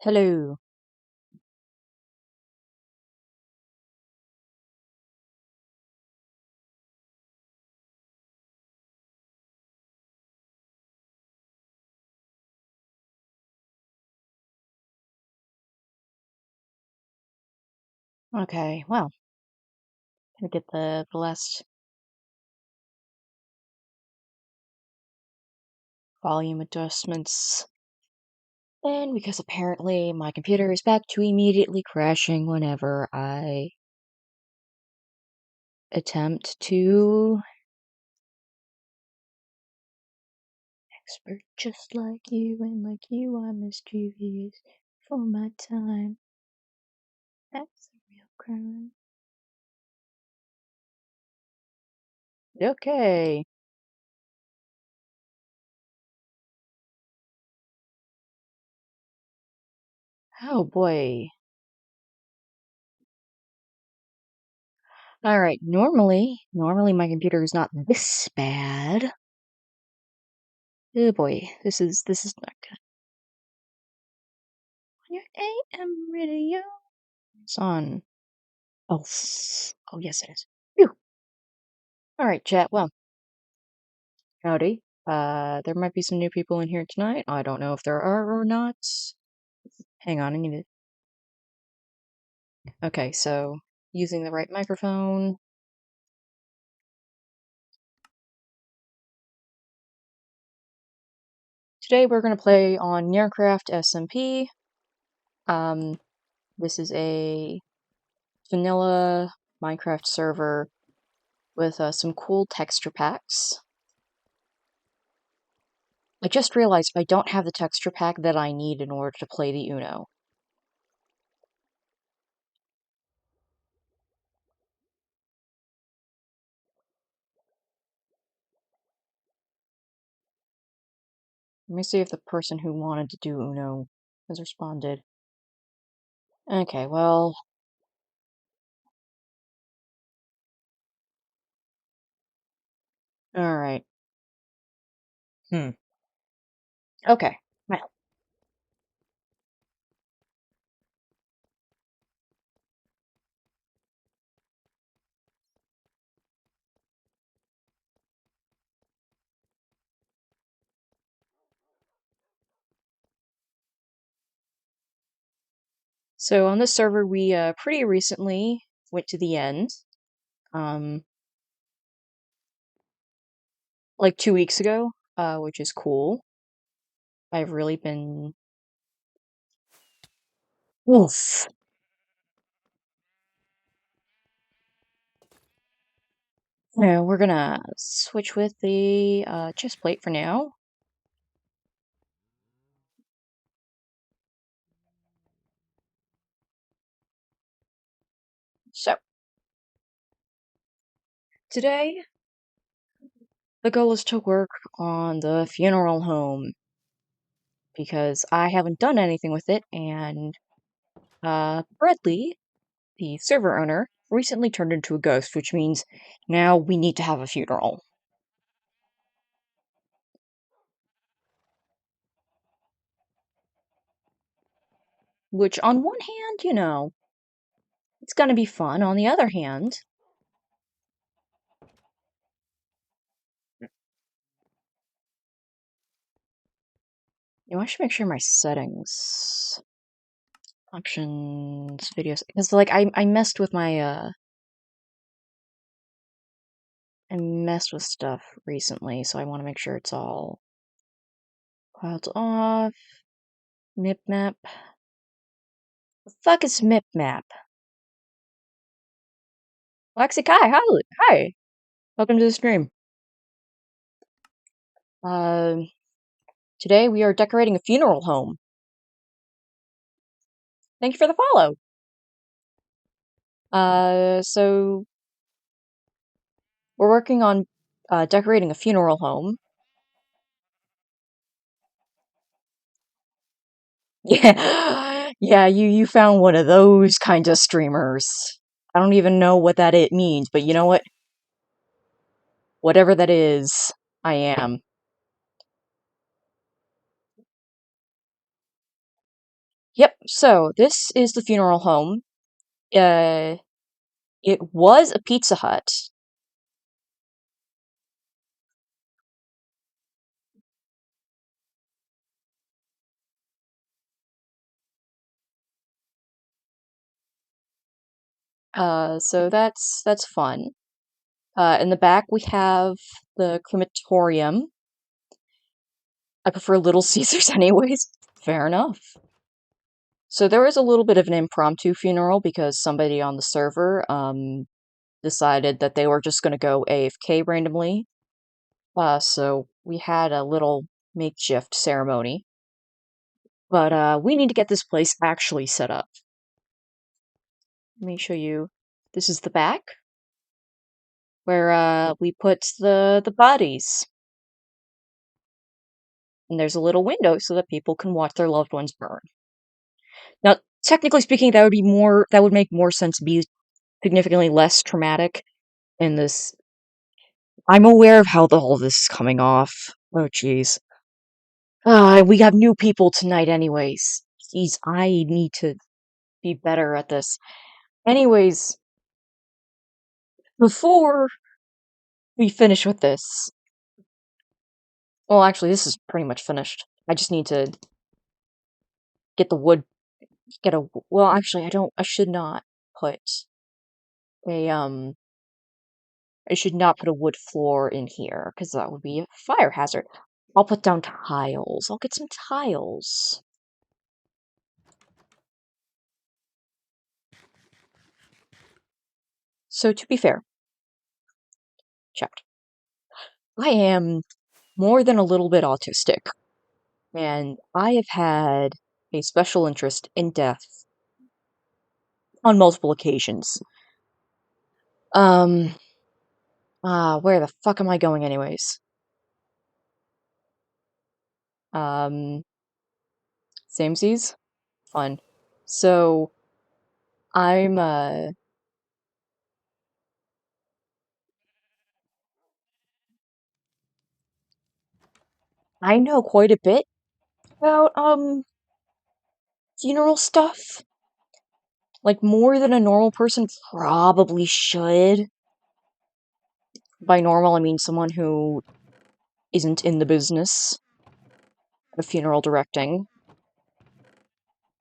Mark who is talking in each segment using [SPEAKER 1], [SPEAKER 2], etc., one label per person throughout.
[SPEAKER 1] Hello. Okay, well, gonna get the last volume adjustments in because apparently my computer is back to immediately crashing whenever I attempt to expert just like you and like you I'm mischievous for my time. That's a real crime. Okay. Oh boy. Alright, normally my computer is not this bad. Oh boy, this is not good. On your AM radio. It's on. Oh, oh yes it is. Phew. Alright, chat. Well, howdy. There might be some new people in here tonight. I don't know if there are or not. Hang on, I need to. Okay, so using the right microphone. Today we're gonna play on Nearcraft SMP. Um, this is a vanilla Minecraft server with some cool texture packs. I just realized I don't have the texture pack that I need in order to play the Uno. Let me see if the person who wanted to do Uno has responded. Okay, well... Alright. Okay, well. So on this server, we pretty recently went to the end. Like 2 weeks ago, which is cool. I've really been... Oof. No, we're gonna switch with the chest plate for now. So, today, the goal is to work on the funeral home, because I haven't done anything with it, and Bradley, the server owner, recently turned into a ghost, which means now we need to have a funeral. Which, on one hand, it's gonna be fun. On the other hand, I should make sure my settings, options, videos, because like I messed with my I messed with stuff recently, so I want to make sure it's all clouds off. Mip map. The fuck is mip map? Lexi Kai, hi. Welcome to the stream. Today we are decorating a funeral home. Thank you for the follow. So we're working on decorating a funeral home. Yeah, yeah, you found one of those kind of streamers. I don't even know what that it means, but you know what? Whatever that is, I am. Yep, so this is the funeral home. It was a Pizza Hut. So that's fun. In the back we have the crematorium. I prefer Little Caesars anyways. Fair enough. So there was a little bit of an impromptu funeral because somebody on the server decided that they were just going to go AFK randomly. So we had a little makeshift ceremony. But we need to get this place actually set up. Let me show you. This is the back where we put the bodies. And there's a little window so that people can watch their loved ones burn. Now, technically speaking, that would make more sense, be significantly less traumatic in this. I'm aware of how all this is coming off. Oh, jeez. We have new people tonight, anyways. Jeez, I need to be better at this. Anyways, before we finish with this, well, actually, this is pretty much finished. I just need to get the wood. Well, actually, I should not put a, I should not put a wood floor in here, because that would be a fire hazard. I'll put down tiles. I'll get some tiles. So, to be fair, checked. I am more than a little bit autistic, and I have had a special interest in death on multiple occasions. Where the fuck am I going anyways? Samesies? Fun. So, I'm, I know quite a bit about, funeral stuff. Like, more than a normal person probably should. By normal, I mean someone who isn't in the business of funeral directing.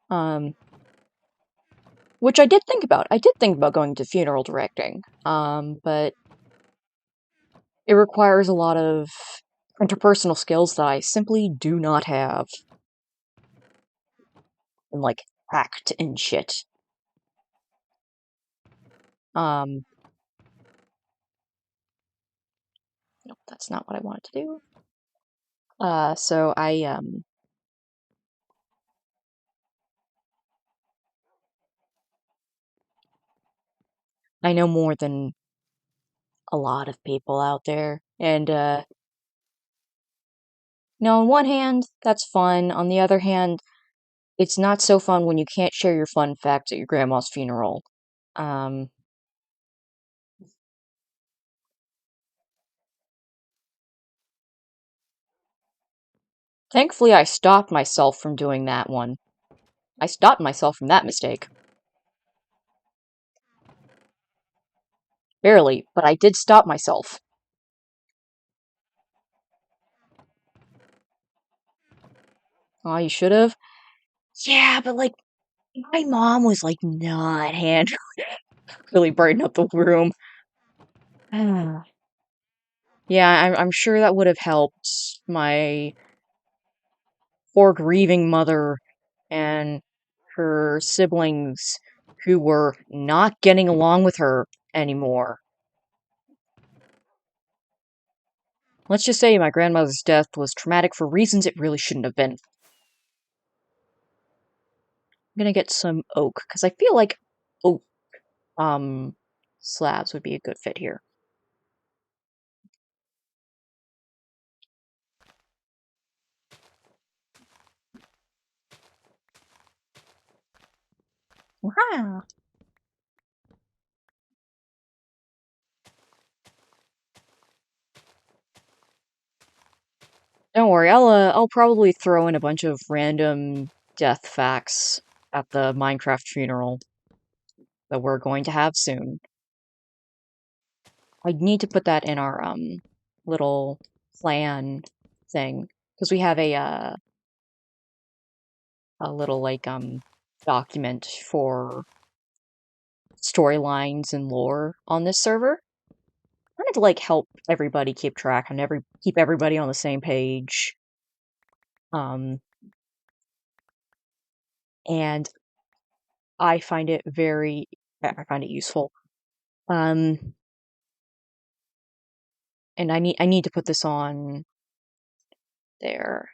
[SPEAKER 1] Um, which I did think about. I did think about going to funeral directing. But it requires a lot of interpersonal skills that I simply do not have. And, like, act and shit. Um, nope, that's not what I wanted to do. So I know more than a lot of people out there. And, on one hand, that's fun. On the other hand, it's not so fun when you can't share your fun facts at your grandma's funeral. Um, Thankfully, I stopped myself from doing that one. I stopped myself from that mistake. Barely, but I did stop myself. Oh, you should have? Yeah, but, like, my mom was, like, not handling really brighten up the room. Yeah, I'm sure that would have helped my poor grieving mother and her siblings who were not getting along with her anymore. Let's just say my grandmother's death was traumatic for reasons it really shouldn't have been. I'm gonna get some oak, because I feel like oak, slabs would be a good fit here. Wow. Don't worry, I'll probably throw in a bunch of random death facts at the Minecraft funeral that we're going to have soon. I need to put that in our little plan thing because we have a little like document for storylines and lore on this server. I wanted to like help everybody keep track and keep everybody on the same page. Um, and I find it I find it useful. Um, and I need to put this on there.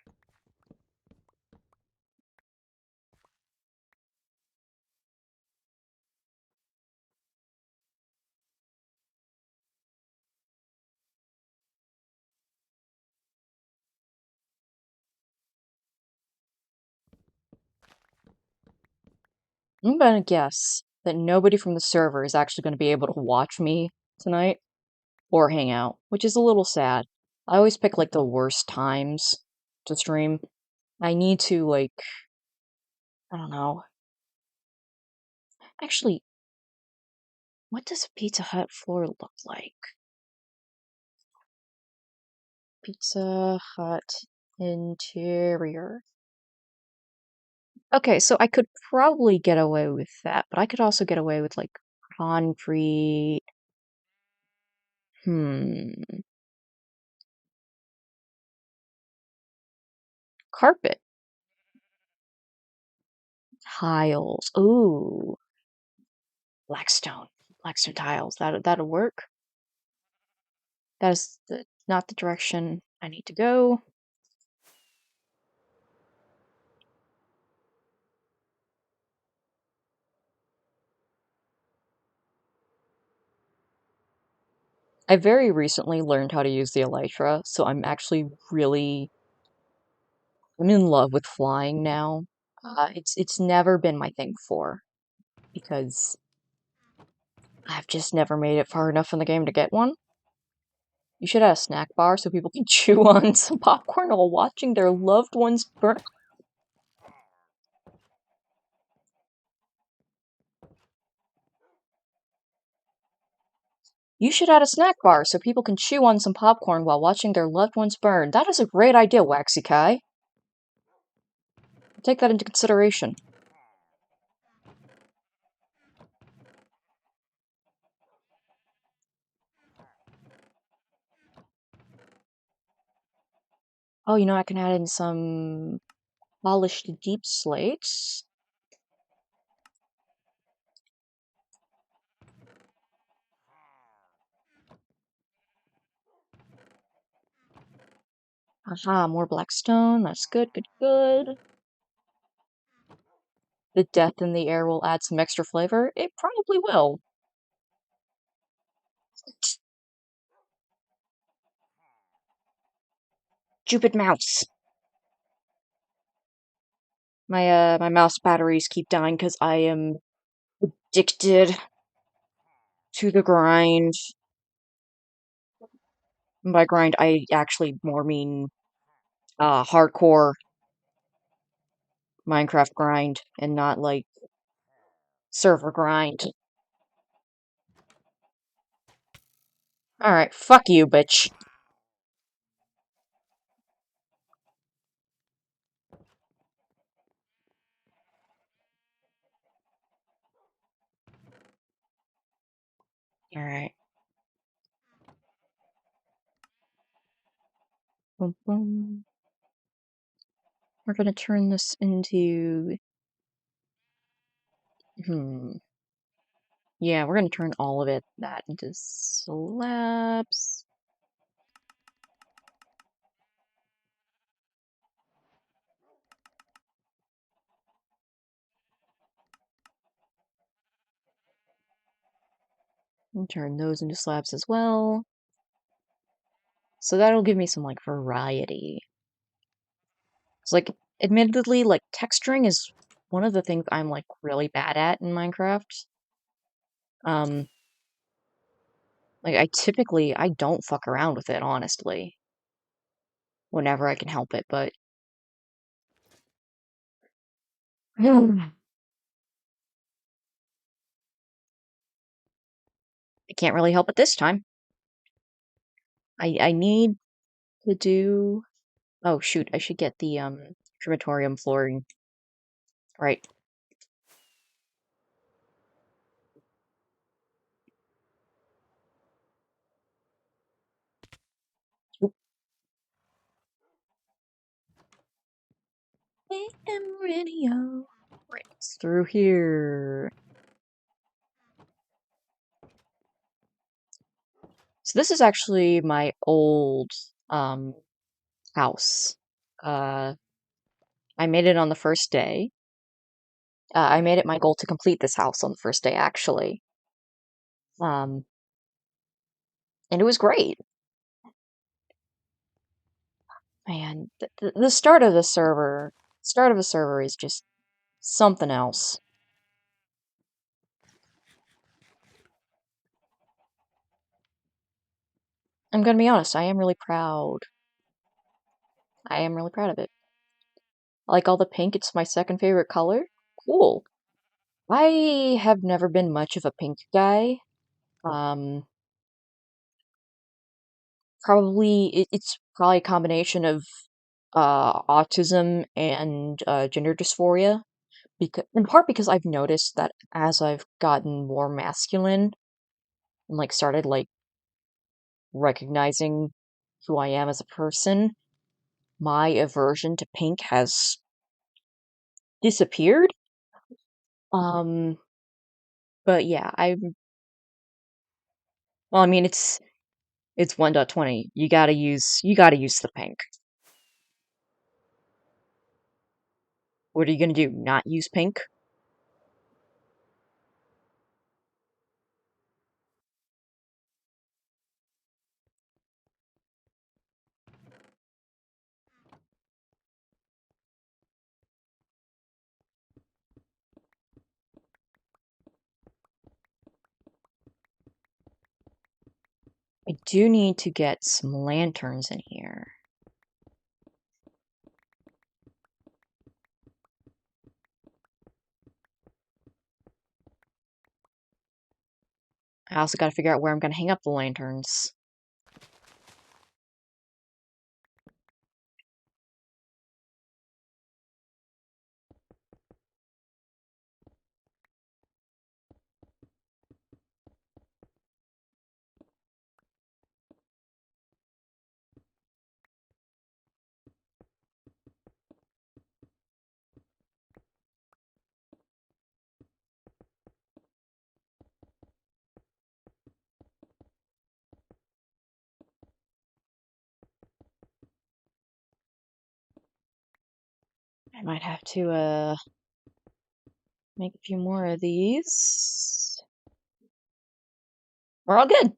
[SPEAKER 1] I'm gonna guess that nobody from the server is actually gonna be able to watch me tonight or hang out, which is a little sad. I always pick like the worst times to stream. I need to like, I don't know. Actually, what does a Pizza Hut floor look like? Pizza Hut interior. Okay, so I could probably get away with that, but I could also get away with like concrete. Hmm. Carpet. Tiles. Ooh. Blackstone. Blackstone tiles. That'll work. That is not the direction I need to go. I very recently learned how to use the elytra, so I'm actually I'm in love with flying now. It's never been my thing before because I've just never made it far enough in the game to get one. You should have a snack bar so people can chew on some popcorn while watching their loved ones burn. You should add a snack bar so people can chew on some popcorn while watching their loved ones burn. That is a great idea, Waxy Kai. Take that into consideration. Oh, you know, I can add in some polished deep slates. Aha, more blackstone. That's good, good, good. The death in the air will add some extra flavor. It probably will. Stupid mouse. My mouse batteries keep dying because I am addicted to the grind. And by grind, I actually more mean hardcore Minecraft grind and not like server grind. Alright, fuck you, bitch. Alright. Boom, boom. We're gonna turn this into... Yeah, we're gonna turn all of that into slabs. And turn those into slabs as well. So that'll give me some, like, variety. It's like, admittedly, like, texturing is one of the things I'm, like, really bad at in Minecraft. Um, like, I don't fuck around with it, honestly. Whenever I can help it, but... can't really help it this time. I need to do... Oh, shoot, I should get the, crematorium flooring. Right. Oop. AM radio. Right. It's through here. So this is actually my old, um, house. Uh, I made it on the first day. I made it my goal to complete this house on the first day, actually. Um, and it was great. Man, the start of a server is just something else. I'm gonna be honest, I am really proud. I am really proud of it. I like all the pink, it's my second favorite color. Cool. I have never been much of a pink guy. Um, it's probably a combination of autism and gender dysphoria. Because in part because I've noticed that as I've gotten more masculine and like started like recognizing who I am as a person, my aversion to pink has disappeared. Um, but yeah, well, I mean, it's 1.20. You gotta use the pink. What are you gonna do? Not use pink? I do need to get some lanterns in here. I also gotta figure out where I'm gonna hang up the lanterns. I might have to, make a few more of these. We're all good.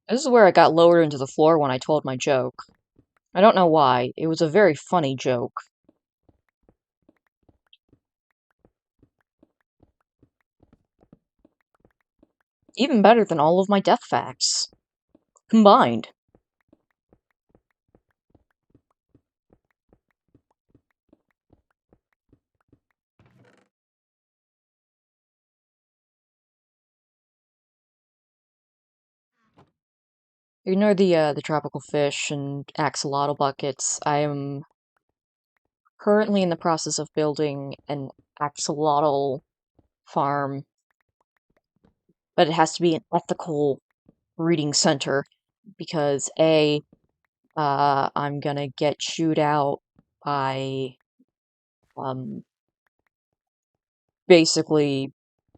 [SPEAKER 1] This is where I got lowered into the floor when I told my joke. I don't know why. It was a very funny joke. Even better than all of my death facts. Combined. Ignore the tropical fish and axolotl buckets. I am currently in the process of building an axolotl farm, but it has to be an ethical breeding center because I'm gonna get chewed out by um basically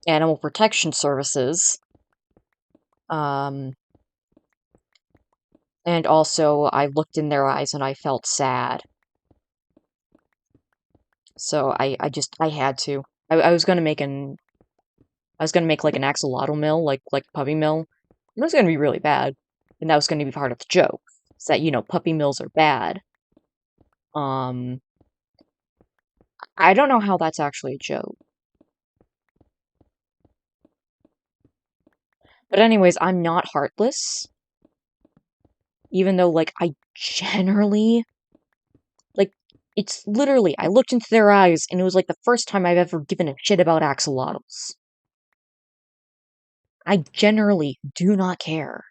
[SPEAKER 1] animal protection services. Um, and also I looked in their eyes and I felt sad. So I had to. I was gonna make like an axolotl mill, like puppy mill. It was gonna be really bad, and that was gonna be part of the joke. Is that puppy mills are bad. Um, I don't know how that's actually a joke. But anyways, I'm not heartless. even though, like, I generally, like, it's literally, I looked into their eyes, and it was, like, the first time I've ever given a shit about axolotls. I generally do not care.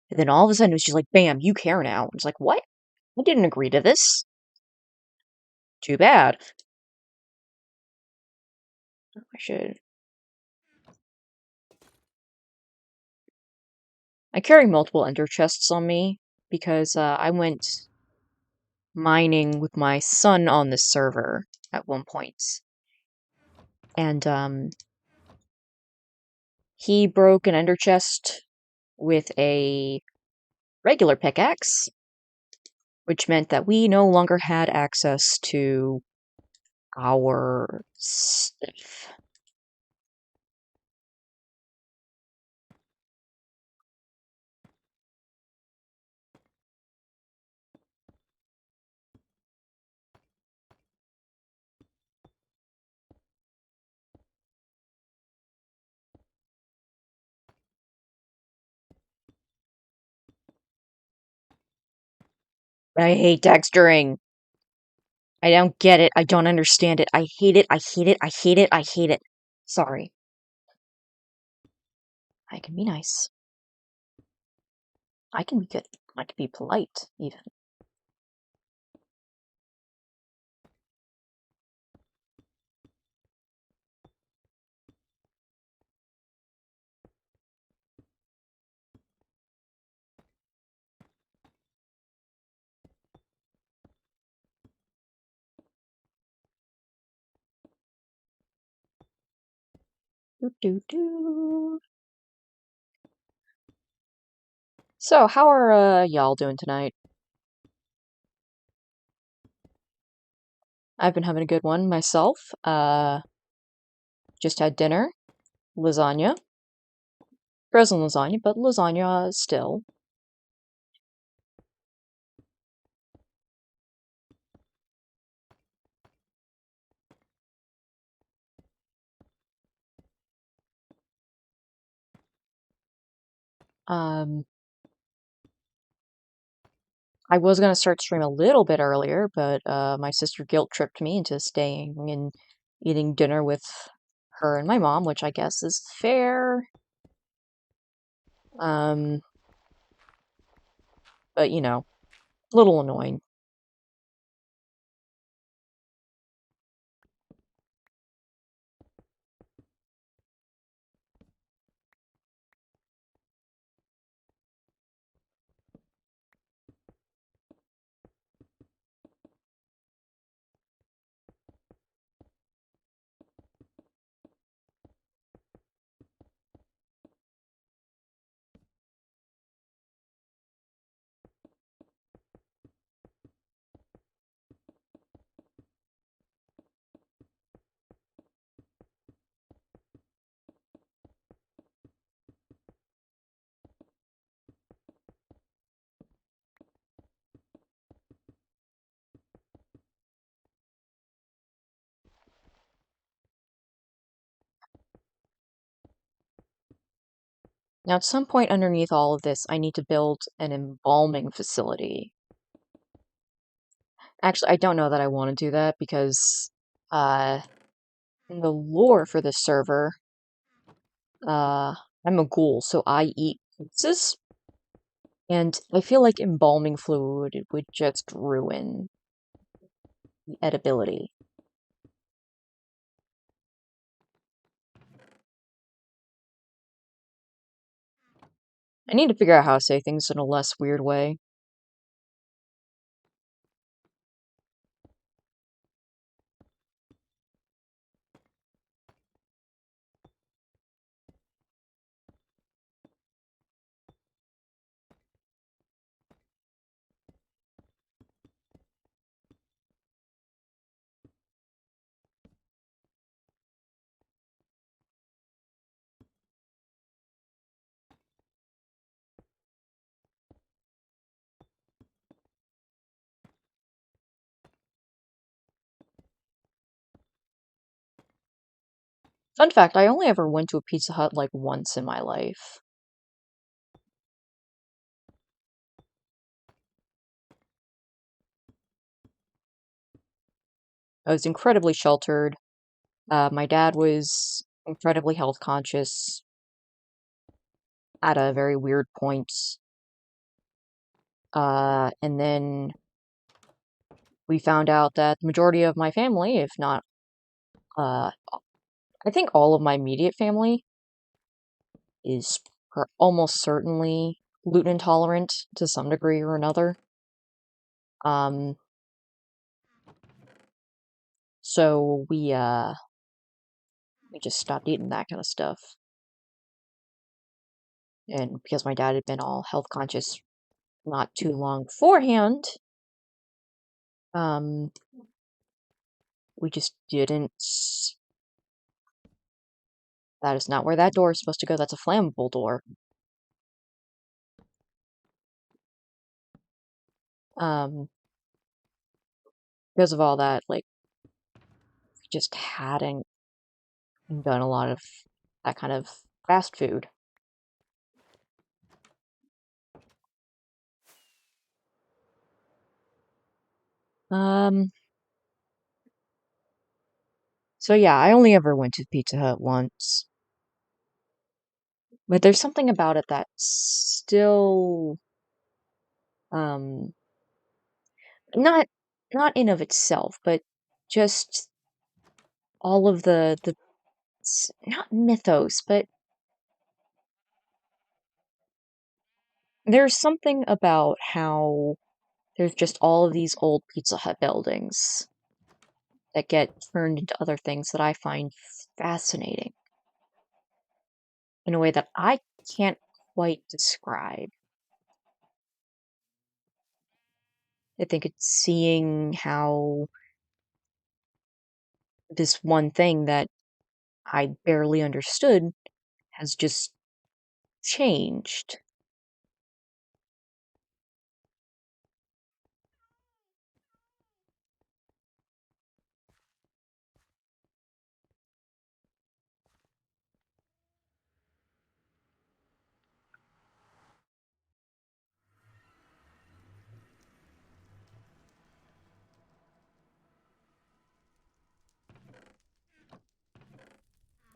[SPEAKER 1] And then all of a sudden, it was just like, bam, you care now. It's like, what? I didn't agree to this. Too bad. I should. I carry multiple ender chests on me because I went mining with my son on this server at one point, and he broke an ender chest with a regular pickaxe, which meant that we no longer had access to our stuff. I hate texturing. I don't get it. I don't understand it. I hate it. I hate it. I hate it. I hate it. Sorry. I can be nice. I can be good. I can be polite, even. Doo doo doo. So, how are y'all doing tonight? I've been having a good one myself. Just had dinner, lasagna, frozen lasagna, but lasagna still. Um, I was gonna start stream a little bit earlier, but my sister guilt tripped me into staying and eating dinner with her and my mom, which I guess is fair. Um, but you know, a little annoying. Now, at some point underneath all of this, I need to build an embalming facility. Actually, I don't know that I want to do that because, in the lore for this server, I'm a ghoul, so I eat corpses, and I feel like embalming fluid would just ruin the edibility. I need to figure out how to say things in a less weird way. Fun fact, I only ever went to a Pizza Hut like once in my life. I was incredibly sheltered. My dad was incredibly health conscious at a very weird point. And then we found out that the majority of my family, if not, uh, I think all of my immediate family, is almost certainly gluten intolerant to some degree or another. Um, so we just stopped eating that kind of stuff. And because my dad had been all health conscious not too long beforehand, um, we just didn't. That is not where that door is supposed to go. That's a flammable door. Um, because of all that, like, we just hadn't done a lot of that kind of fast food. Um, so yeah, I only ever went to Pizza Hut once. But there's something about it that still, um, not not in of itself, but just all of the not mythos, but there's something about how there's just all of these old Pizza Hut buildings that get turned into other things that I find fascinating in a way that I can't quite describe. I think it's seeing how this one thing that I barely understood has just changed.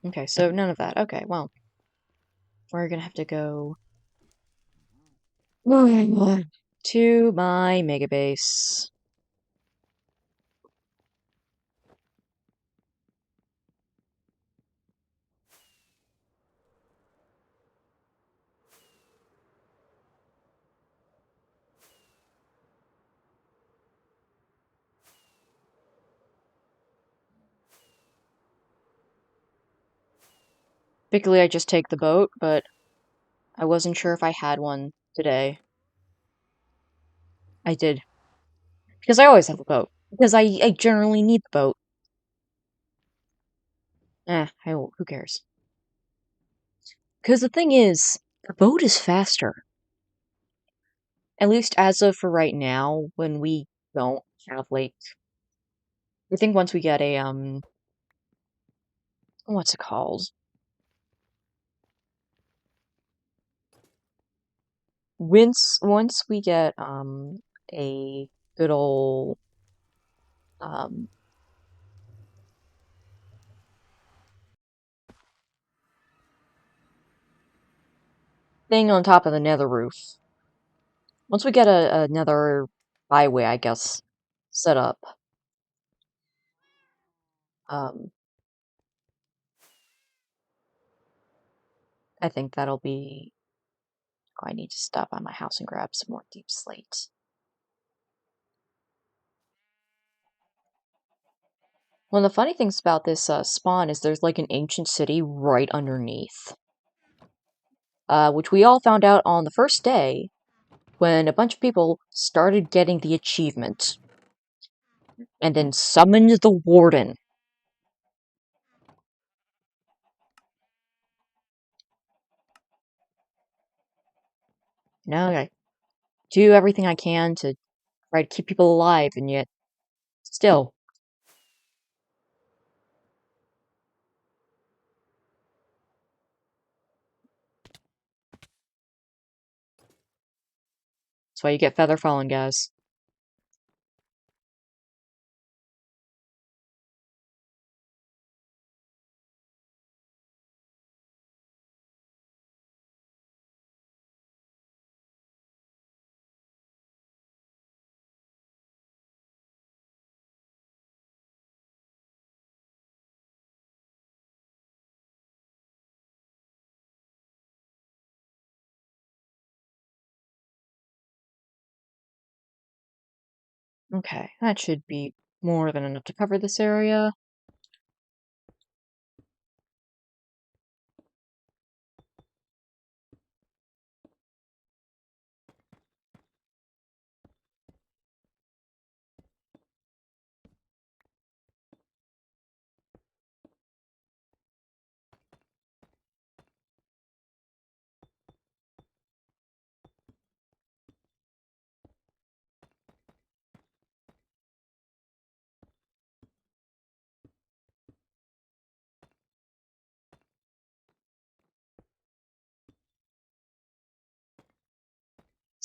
[SPEAKER 1] Okay, so none of that. Okay, well, we're gonna have to go to my mega base. Typically, I just take the boat, but I wasn't sure if I had one today. I did. Because I always have a boat. Because I generally need the boat. Who cares? Because the thing is, the boat is faster. At least as of for right now, when we don't have, like, I think once we get a, what's it called? Once we get, a good old, um, thing on top of the nether roof. Once we get another byway, I guess, set up, um, I think that'll be. Oh, I need to stop by my house and grab some more deep slate. One of the funny things about this spawn is there's like an ancient city right underneath, which we all found out on the first day when a bunch of people started getting the achievement and then summoned the warden. Now I do everything I can to try to keep people alive, and yet still. That's why you get feather falling, guys. Okay, that should be more than enough to cover this area.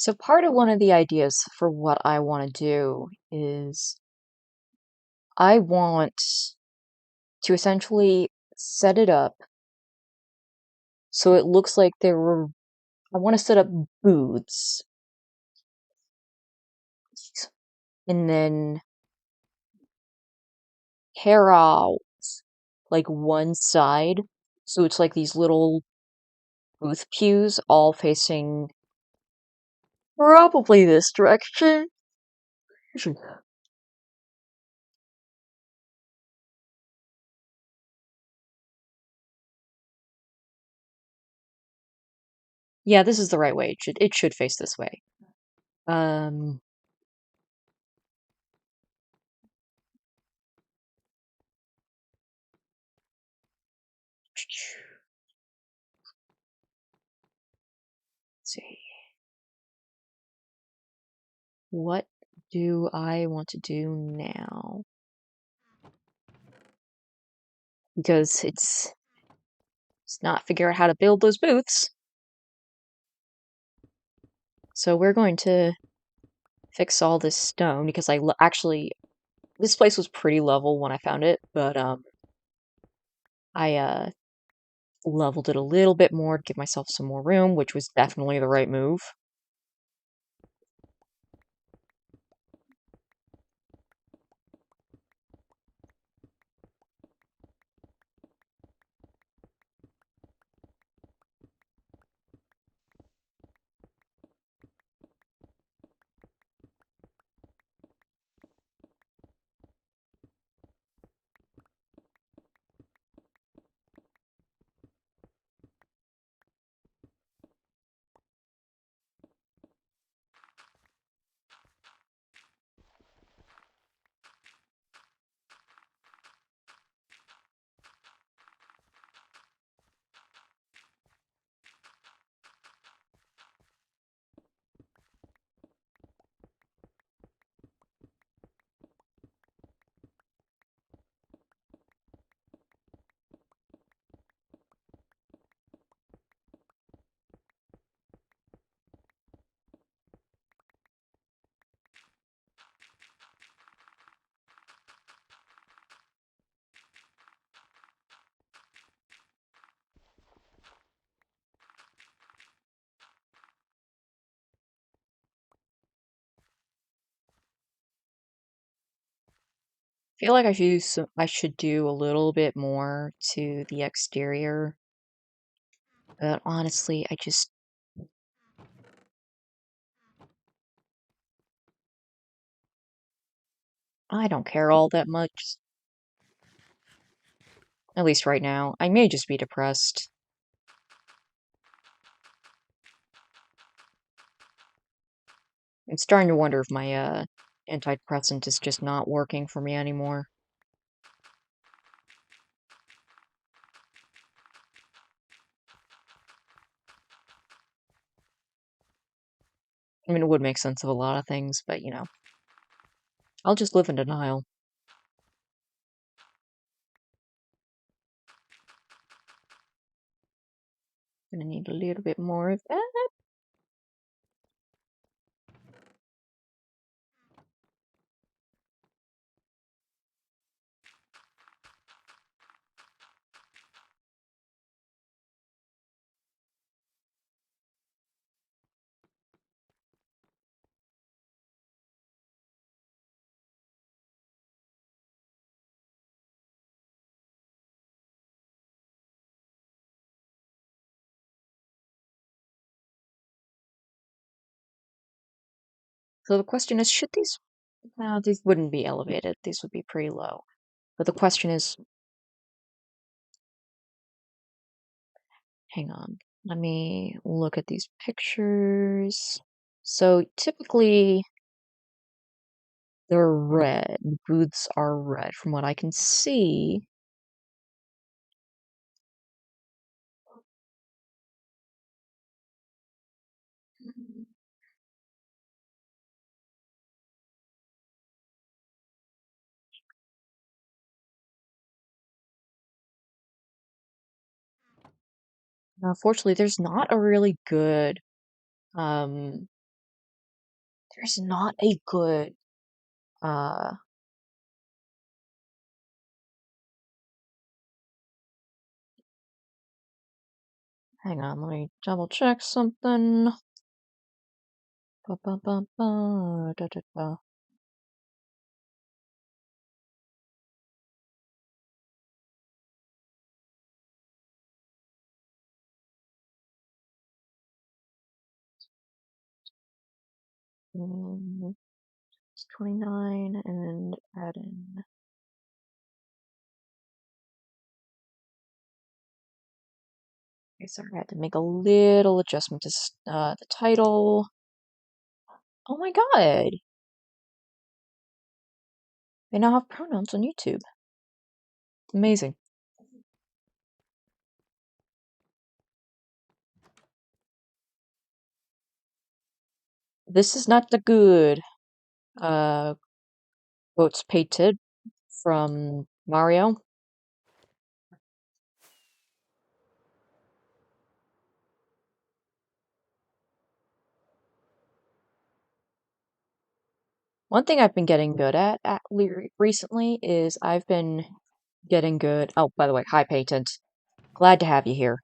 [SPEAKER 1] So part of one of the ideas for what I want to do is I want to essentially set it up so it looks like there were. I want to set up booths and then pair out like one side. So it's like these little booth pews all facing probably this direction. Yeah, this is the right way. It should face this way. Um, let's see. What do I want to do now? Because it's not figure out how to build those booths. So we're going to fix all this stone because actually this place was pretty level when I found it, but I leveled it a little bit more to give myself some more room, which was definitely the right move. Feel like I should do a little bit more to the exterior, but honestly, I don't care all that much. At least right now. I may just be depressed. I'm starting to wonder if my antidepressant is just not working for me anymore. I mean, it would make sense of a lot of things, but I'll just live in denial. Gonna need a little bit more of that. So the question is, should these No, these wouldn't be elevated. These would be pretty low. But the question is, hang on. Let me look at these pictures. So typically they're red. The booths are red from what I can see. Unfortunately, there's not a really good um there's not a good uh hang on, let me double check something. Ba, ba, ba, ba, da, da, da. It's 29 and add in. Okay, sorry, I had to make a little adjustment to the title. Oh my god! They now have pronouns on YouTube. Amazing. This is not the good quotes painted from Mario. One thing I've been getting good at recently is I've been getting good. Oh, by the way, hi, Patent. Glad to have you here.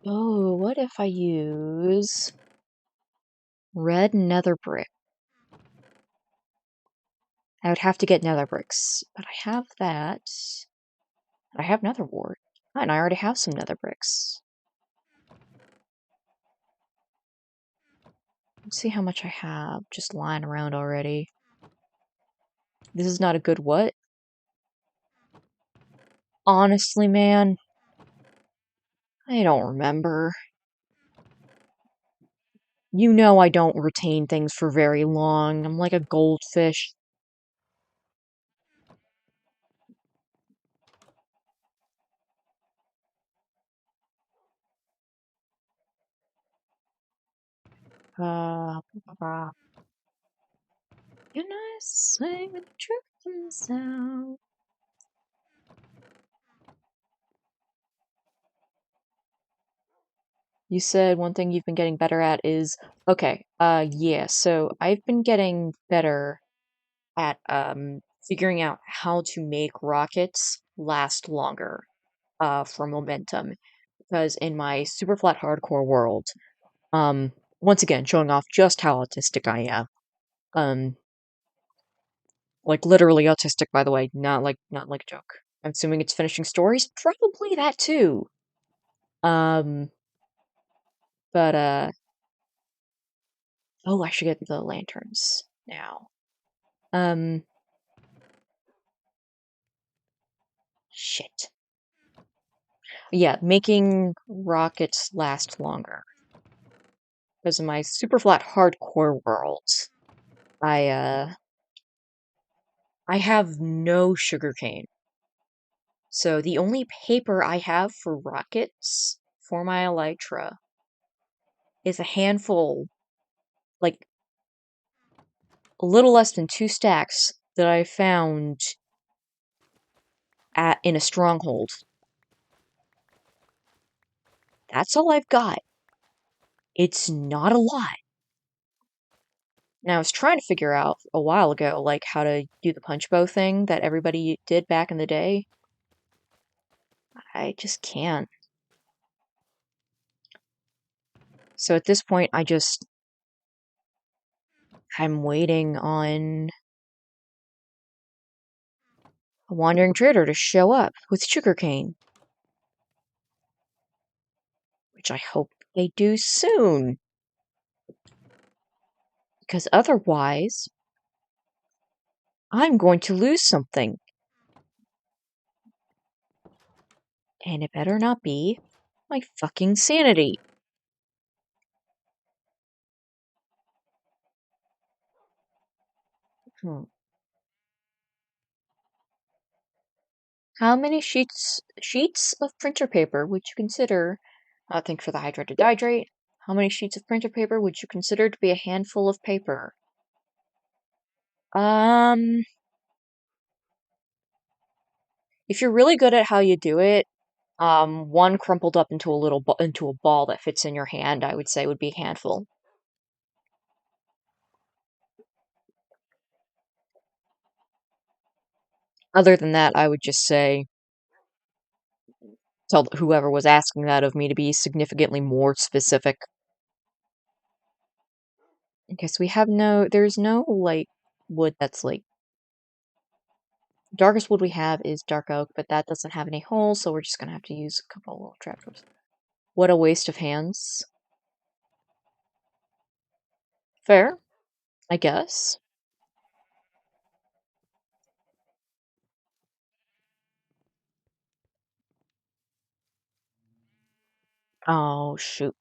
[SPEAKER 1] Oh, what if I use red nether brick? I would have to get nether bricks, but I have that. I have nether wart, and I already have some nether bricks. Let's see how much I have just lying around already. This is not a good what? Honestly, man, I don't remember. You know I don't retain things for very long. I'm like a goldfish. Uh, Can I sing with the truth inside? You said one thing you've been getting better at is okay. Yeah. So I've been getting better at figuring out how to make rockets last longer for momentum. Because in my super flat hardcore world, um, once again showing off just how autistic I am. Like literally autistic, by the way, not like a joke. I'm assuming it's finishing stories, probably that too. Um, but oh, I should get the lanterns now. Um, shit. Yeah, making rockets last longer. Because in my super flat hardcore world, I uh I have no sugarcane. So the only paper I have for rockets for my elytra is a handful, like a little less than 2 stacks that I found in a stronghold. That's all I've got. It's not a lot. Now, I was trying to figure out a while ago, like, how to do the punch bow thing that everybody did back in the day. I just can't. So at this point, I'm waiting on a wandering trader to show up with sugarcane. Which I hope They do soon. Because otherwise, I'm going to lose something. And it better not be my fucking sanity. Hmm. How many sheets of printer paper would you consider, think for the hydrated hydrate, how many sheets of printer paper would you consider to be a handful of paper? Um, if you're really good at how you do it, one crumpled up into into a ball that fits in your hand, I would say would be a handful. Other than that, I would just say tell whoever was asking that of me to be significantly more specific. Okay, so there's no, like, wood that's, like, darkest wood we have is dark oak, but that doesn't have any holes, so we're just gonna have to use a couple of little trapdoors. What a waste of hands. Fair, I guess. Oh, shoot.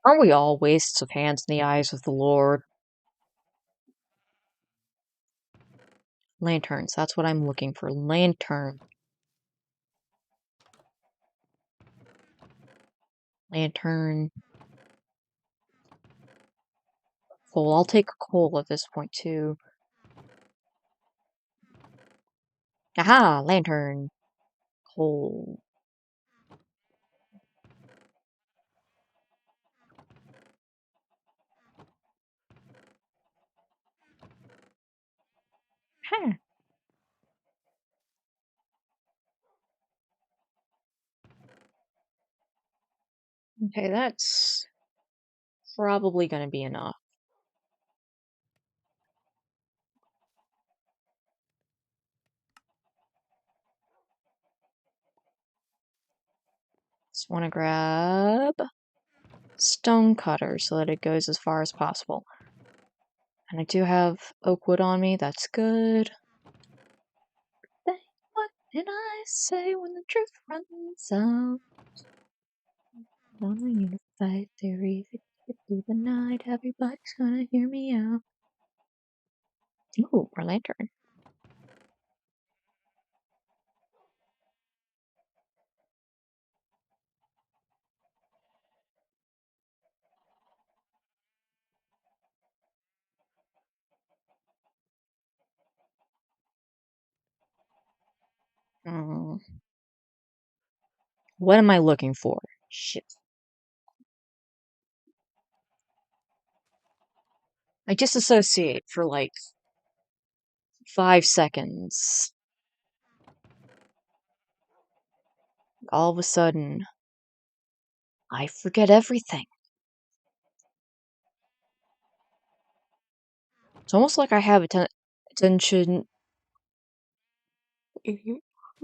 [SPEAKER 1] Aren't we all wastes of hands in the eyes of the Lord? Lanterns, that's what I'm looking for. Lantern. Lantern. Coal. I'll take coal at this point, too. Aha! Lantern. Coal. Huh. Okay, that's probably gonna be enough. Just want to grab stone cutter so that it goes as far as possible. And I do have oak wood on me, that's good. What can I say when the truth runs out? On a unified theory, if it through the night, everybody's gonna hear me out. Ooh, our lantern. Mm. What am I looking for? Shit. I disassociate for like 5 seconds. All of a sudden, I forget everything. It's almost like I have attention.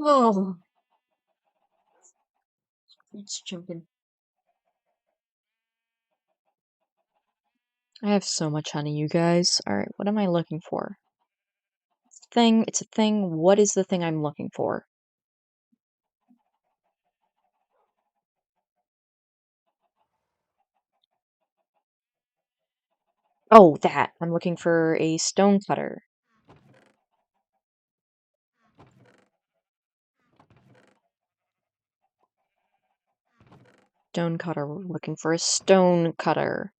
[SPEAKER 1] Oh, it's jumping. I have so much honey, you guys. Alright, what am I looking for? It's a thing. What is the thing I'm looking for? Oh, that. I'm looking for a stone cutter. Stone cutter. We're looking for a stone cutter.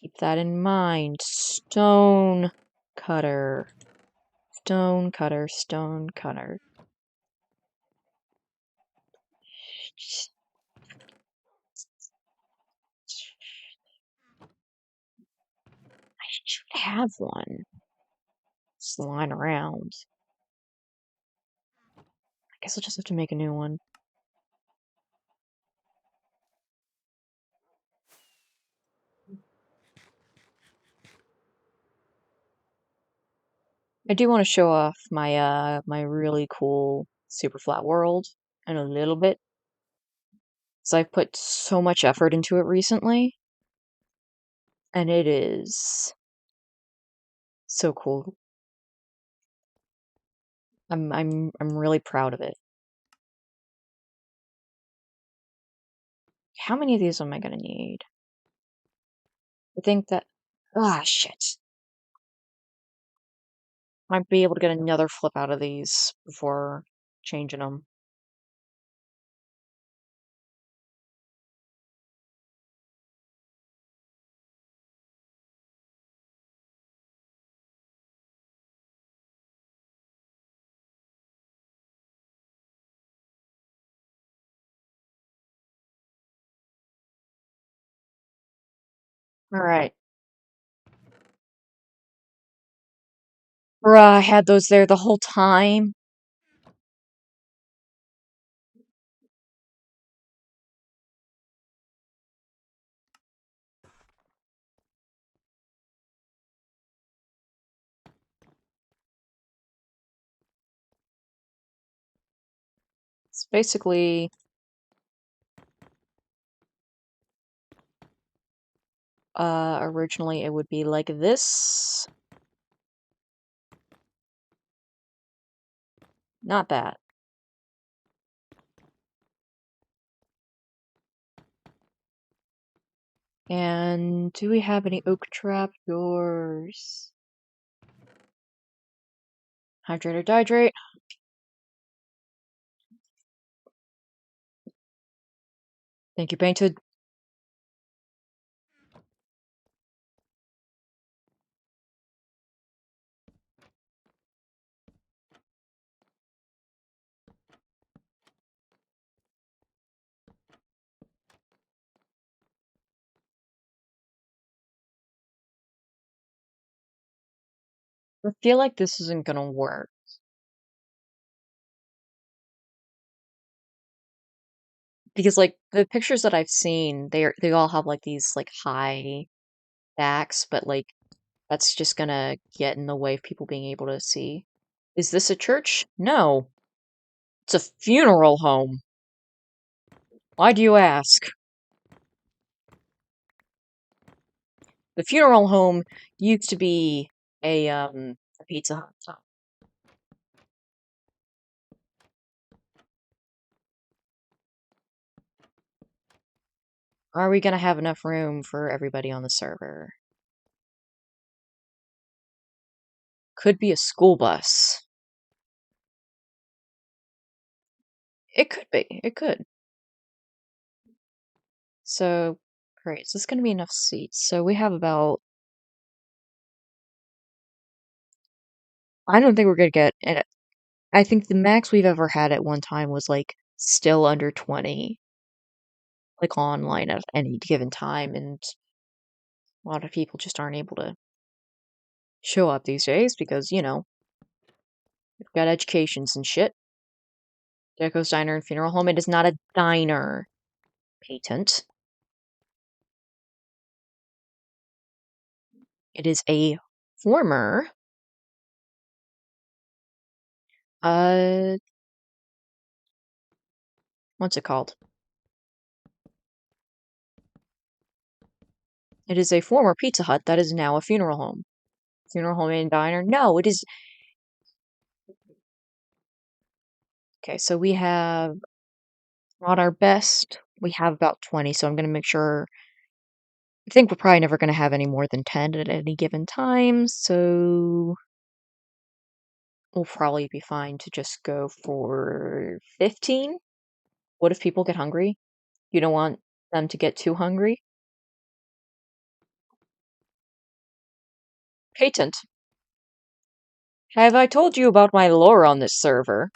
[SPEAKER 1] Keep that in mind. Stone cutter. Stone cutter. Stone cutter. I should have one. Just lying around. I guess I'll just have to make a new one. I do want to show off my really cool super flat world in a little bit. So I've put so much effort into it recently, and it is so cool. I'm really proud of it. How many of these am I gonna need? I think that shit. Might be able to get another flip out of these before changing them. All right. Bruh, I had those there the whole time. It's basically originally it would be like this. Not that. And do we have any oak trap doors? Hydrate or dihydrate? Thank you, painted. I feel like this isn't gonna work. Because like the pictures that I've seen, they all have like these like high backs, but like that's just gonna get in the way of people being able to see. Is this a church? No. It's a funeral home. Why do you ask? The funeral home used to be a Pizza Hut. Are we gonna have enough room for everybody on the server? Could be a school bus. It could be. It could. So, great. So, this is going to be enough seats. So, we have about. I don't think we're going to get. And I think the max we've ever had at one time was like still under 20, like online at any given time. And a lot of people just aren't able to show up these days because, we've got educations and shit. Gecko's Diner and Funeral Home. It is not a diner. Patent. It is a former. Uh, what's it called? It is a former Pizza Hut that is now a funeral home. Funeral home and diner? No, it is. Okay, so we have on our best, we have about 20, so I'm going to make sure. I think we're probably never going to have any more than 10 at any given time, so we'll probably be fine to just go for 15. What if people get hungry? You don't want them to get too hungry? Patent. Have I told you about my lore on this server?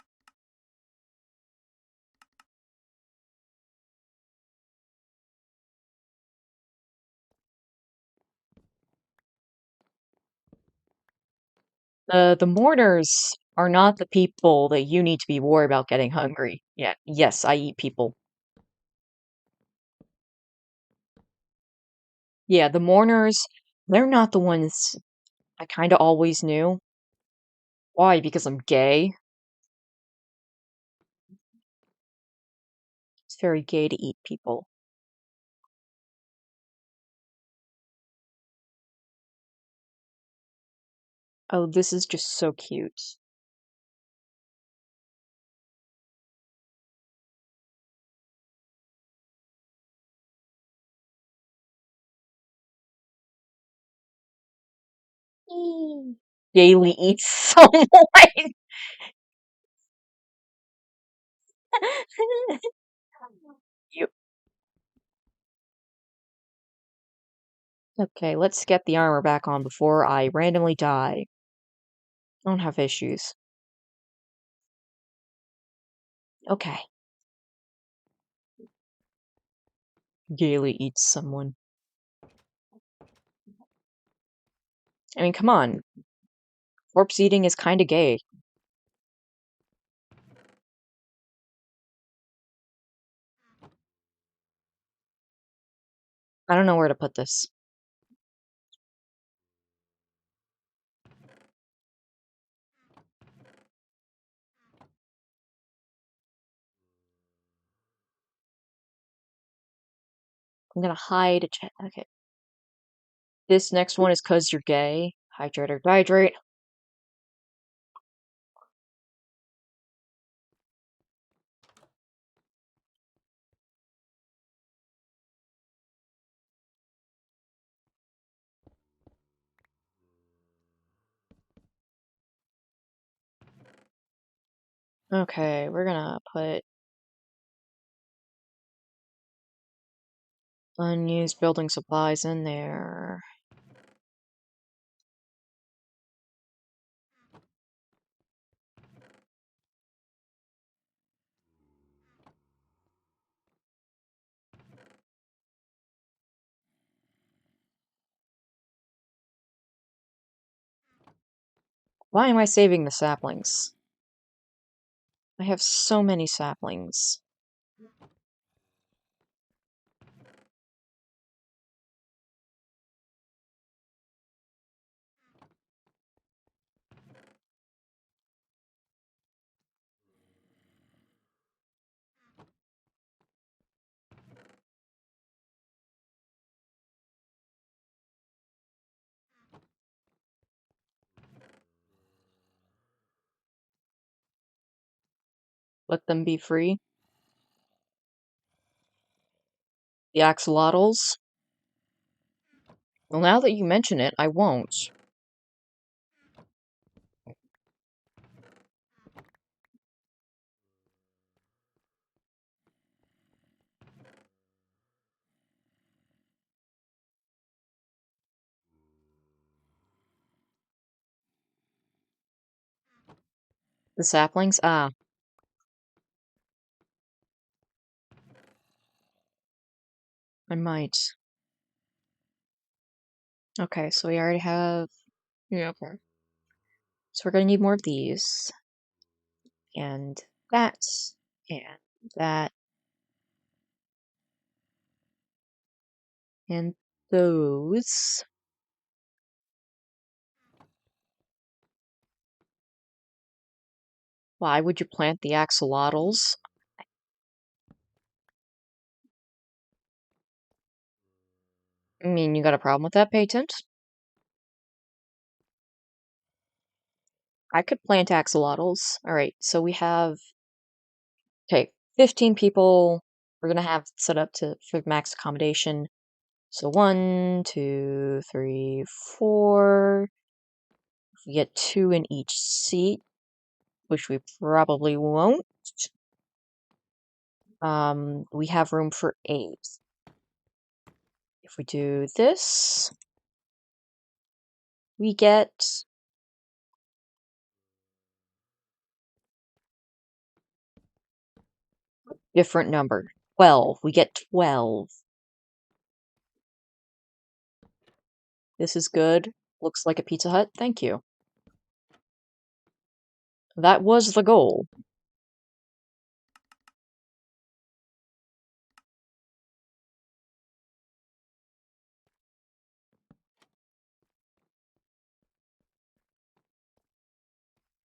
[SPEAKER 1] The mourners are not the people that you need to be worried about getting hungry. Yeah, yes, I eat people. Yeah, the mourners, they're not the ones I kind of always knew. Why? Because I'm gay? It's very gay to eat people. Oh, this is just so cute. Mm. Gaily eats someone. You. Okay, let's get the armor back on before I randomly die. I don't have issues. Okay. Gaily eats someone. I mean, come on. Corpse eating is kinda gay. I don't know where to put this. I'm gonna hide a chat. Okay. This next one is 'cause you're gay. Hydrate or dihydrate. Okay, we're gonna put unused building supplies in there. Why am I saving the saplings? I have so many saplings. Let them be free. The axolotls? Well, now that you mention it, I won't. The saplings? Ah, I might. Okay, so we already have... Yeah, okay. So we're gonna need more of these. And that. And that. And those. Why would you plant the axolotls? I mean, you got a problem with that, patent? I could plant axolotls. Alright, so we have... Okay, 15 people we're gonna have set up for max accommodation. So 1, 2, 3, 4. If we get 2 in each seat, which we probably won't. We have room for 8. If we do this, we get different number. 12. We get 12. This is good. Looks like a Pizza Hut. Thank you. That was the goal.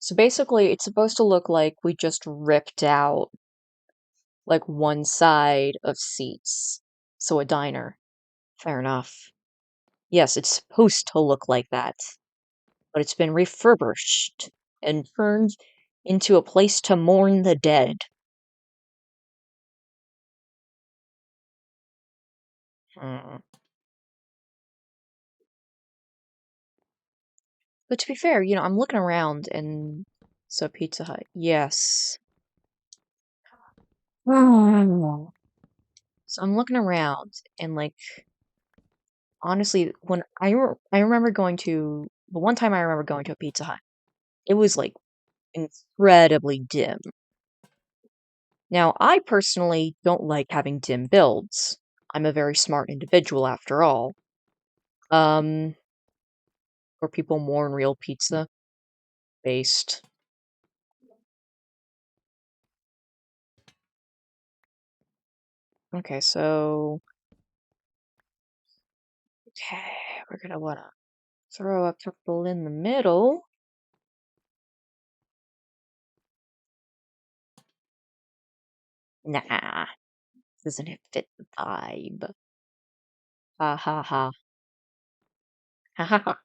[SPEAKER 1] So basically, it's supposed to look like we just ripped out like one side of seats. So a diner. Fair enough. Yes, it's supposed to look like that, but it's been refurbished and turned into a place to mourn the dead. Hmm. But to be fair, I'm looking around and so Pizza Hut, yes. So I'm looking around and like honestly, when I remember going to the one time I remember going to a Pizza Hut, it was like incredibly dim. Now, I personally don't like having dim builds. I'm a very smart individual after all. Um, where people mourn real pizza based. Okay, so okay, we're gonna wanna throw a couple in the middle. Nah, doesn't it fit the vibe? Ha ha ha. Ha ha ha.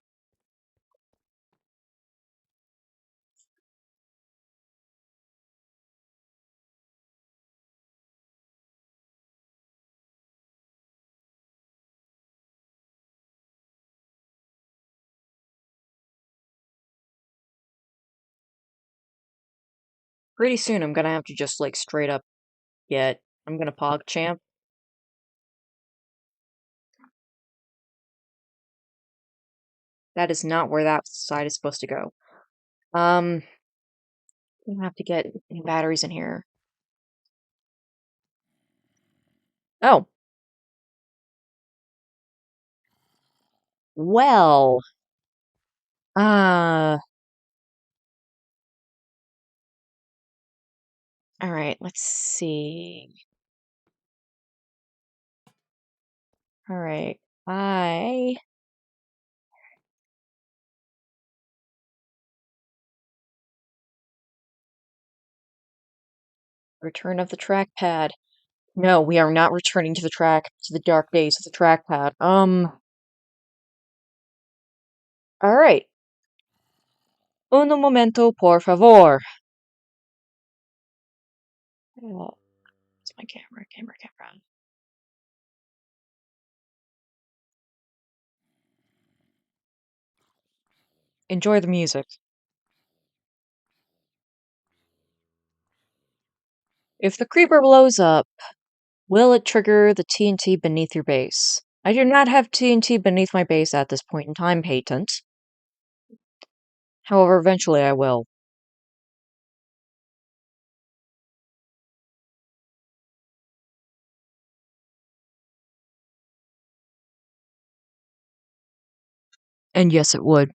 [SPEAKER 1] Pretty soon I'm gonna have to just like straight up get I'm gonna pog champ. That is not where that side is supposed to go. I'm gonna have to get new batteries in here. Oh, well. Uh, all right, let's see. All right. I return of the trackpad. No, we are not returning to the dark days of the trackpad. All right. Uno momento, por favor. Oh, it's my camera. Enjoy the music. If the creeper blows up, will it trigger the TNT beneath your base? I do not have TNT beneath my base at this point in time, Patent. However, eventually I will. And yes, it would.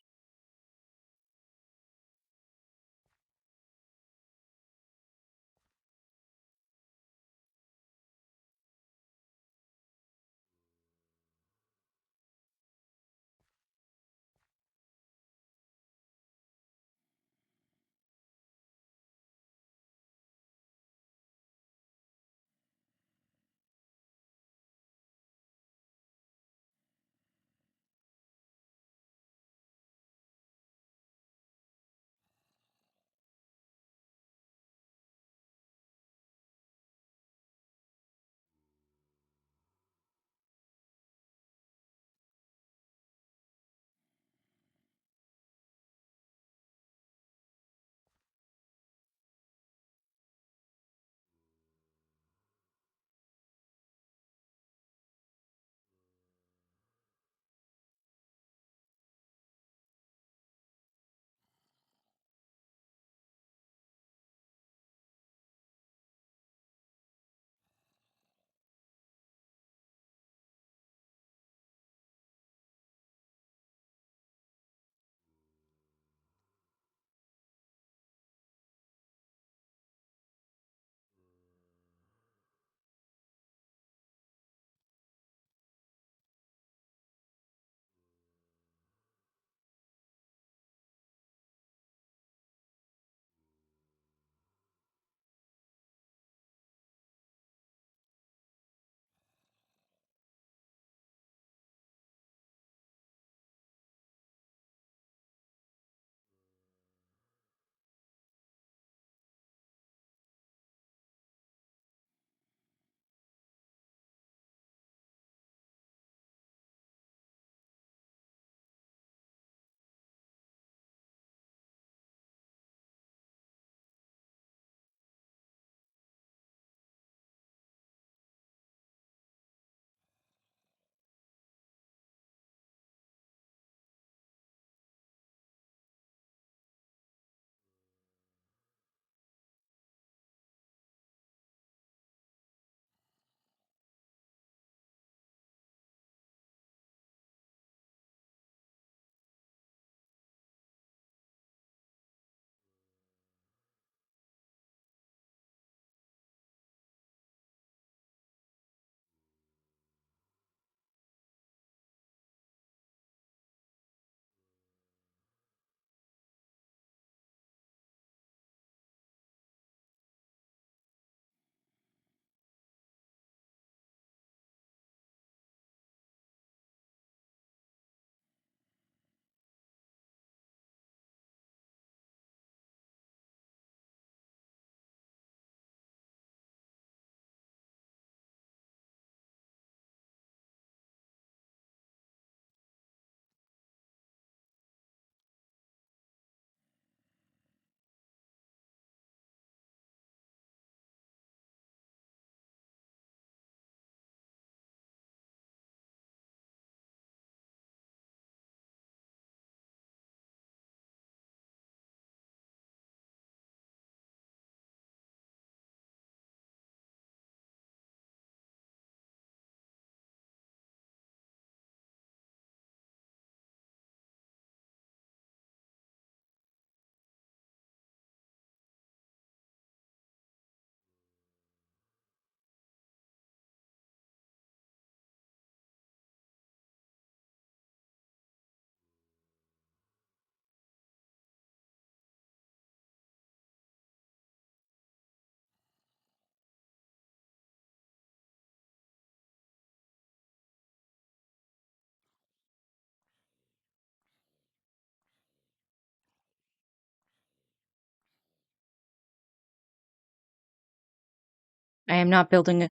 [SPEAKER 1] I am not building a...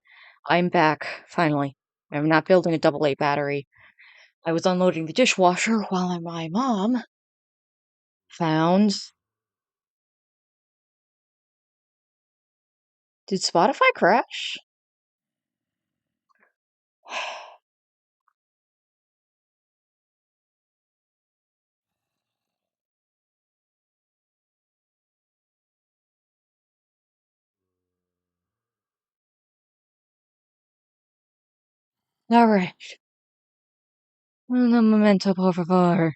[SPEAKER 1] I'm back, finally. I'm not building a AA battery. I was unloading the dishwasher while my mom found... Did Spotify crash? Alright. Un momento, por favor.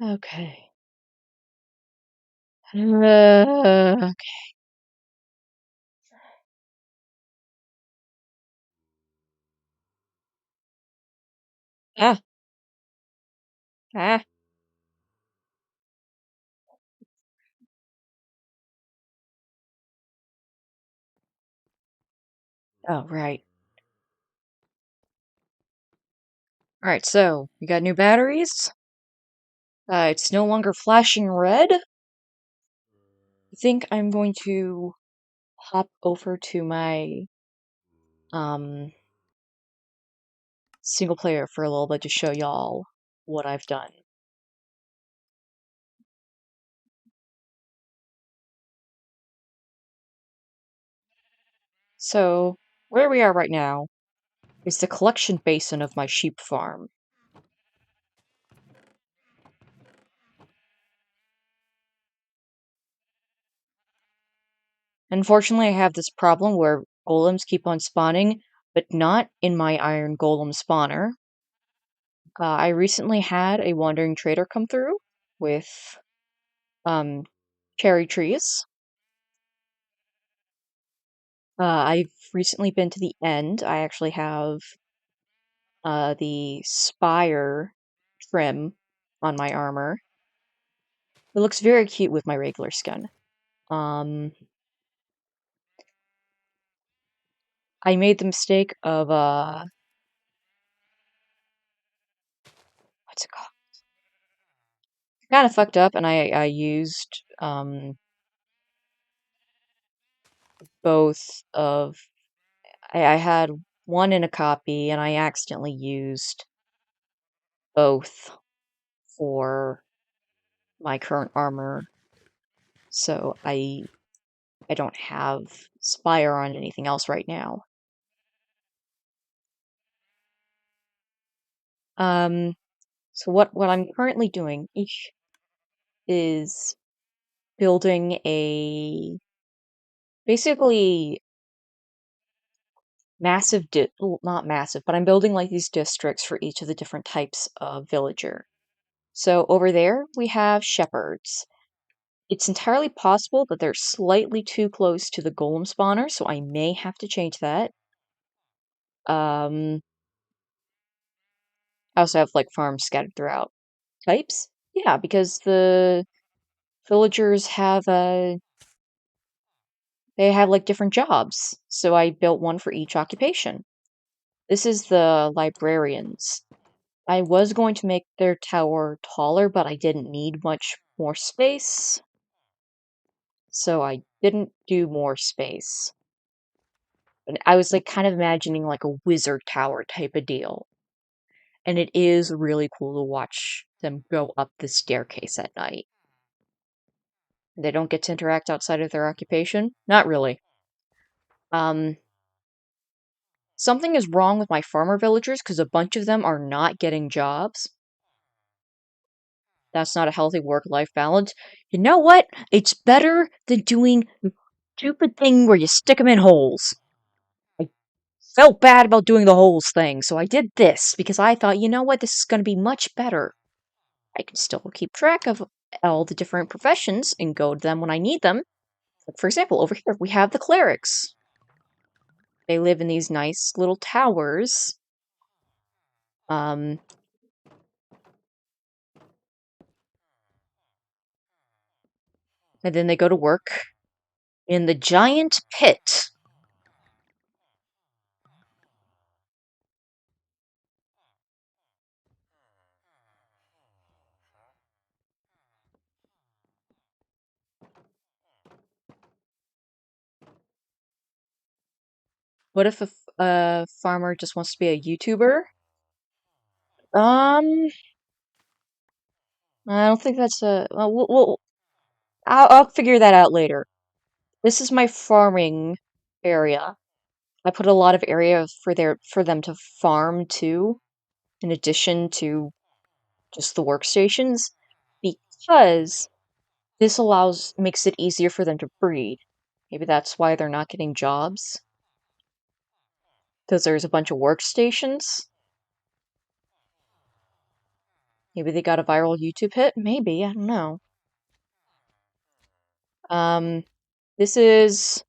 [SPEAKER 1] Okay. Okay. Ah. Ah. Oh, right. Alright, so, we got new batteries. It's no longer flashing red. I think I'm going to hop over to my, single player for a little bit to show y'all what I've done. So, where we are right now is the collection basin of my sheep farm. Unfortunately, I have this problem where golems keep on spawning, but not in my iron golem spawner. I recently had a wandering trader come through with um, cherry trees. I've recently been to the end. I actually have the spire trim on my armor. It looks very cute with my regular skin. I made the mistake of what's it called? Kind of fucked up, and I used both of... I had one in a copy, and I accidentally used both for my current armor, so I don't have Spire on anything else right now. So what I'm currently doing is building a basically massive well, not massive, but I'm building like these districts for each of the different types of villager. So over there we have shepherds. It's entirely possible that they're slightly too close to the golem spawner, so I may have to change that. I also have like farms scattered throughout. Types? Yeah, because the villagers have they have like different jobs. So I built one for each occupation. This is the librarians. I was going to make their tower taller, but I didn't need much more space. So I didn't do more space. And I was like kind of imagining like a wizard tower type of deal. And it is really cool to watch them go up the staircase at night. They don't get to interact outside of their occupation? Not really. Something is wrong with my farmer villagers because a bunch of them are not getting jobs. That's not a healthy work-life balance. You know what? It's better than doing the stupid thing where you stick them in holes. I felt bad about doing the holes thing, so I did this because I thought, you know what, this is going to be much better. I can still keep track of all the different professions and go to them when I need them. Like, for example, over here we have the clerics. They live in these nice little towers. Um, and then they go to work in the giant pit. What if a farmer just wants to be a YouTuber? Um, I don't think that's a. I'll figure that out later. This is my farming area. I put a lot of area for them to farm too, in addition to just the workstations, because this makes it easier for them to breed. Maybe that's why they're not getting jobs, because there's a bunch of workstations. Maybe they got a viral YouTube hit. Maybe, I don't know. Um, this is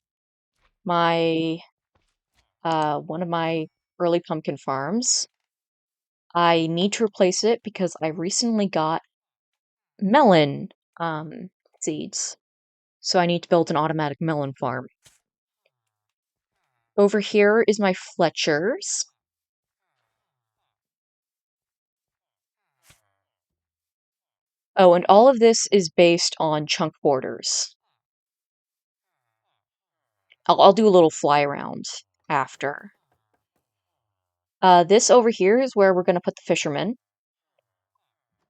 [SPEAKER 1] my one of my early pumpkin farms. I need to replace it because I recently got melon seeds. So I need to build an automatic melon farm. Over here is my Fletchers. Oh, and all of this is based on chunk borders. I'll do a little fly around after. This over here is where we're going to put the fishermen.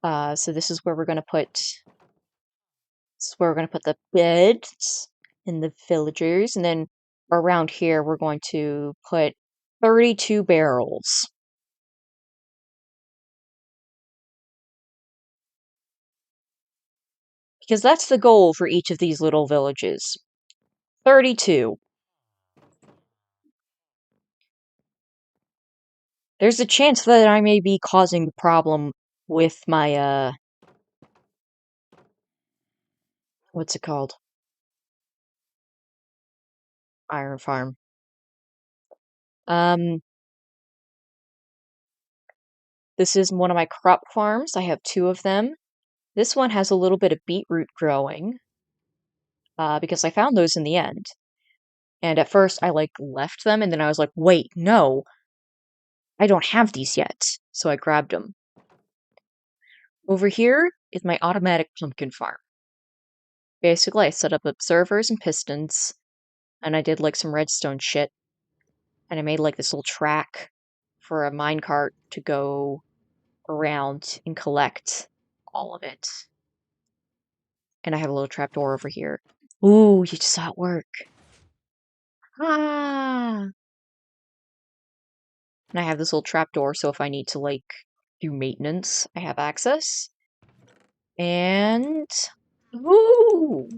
[SPEAKER 1] So this is where we're going to put the beds and the villagers, and then around here we're going to put 32 barrels. Because that's the goal for each of these little villages. 32. There's a chance that I may be causing the problem with my, what's it called? Iron farm. This is one of my crop farms. I have two of them. This one has a little bit of beetroot growing, because I found those in the end. And at first I like left them, and then I was like, wait, no, I don't have these yet. So I grabbed them. Over here is my automatic pumpkin farm. Basically, I set up observers and pistons, and I did like some redstone shit, and I made like this little track for a minecart to go around and collect all of it. And I have a little trapdoor over here. Ooh, you just saw it work. Ah! And I have this little trapdoor, so if I need to, like, do maintenance, I have access. And... Woo!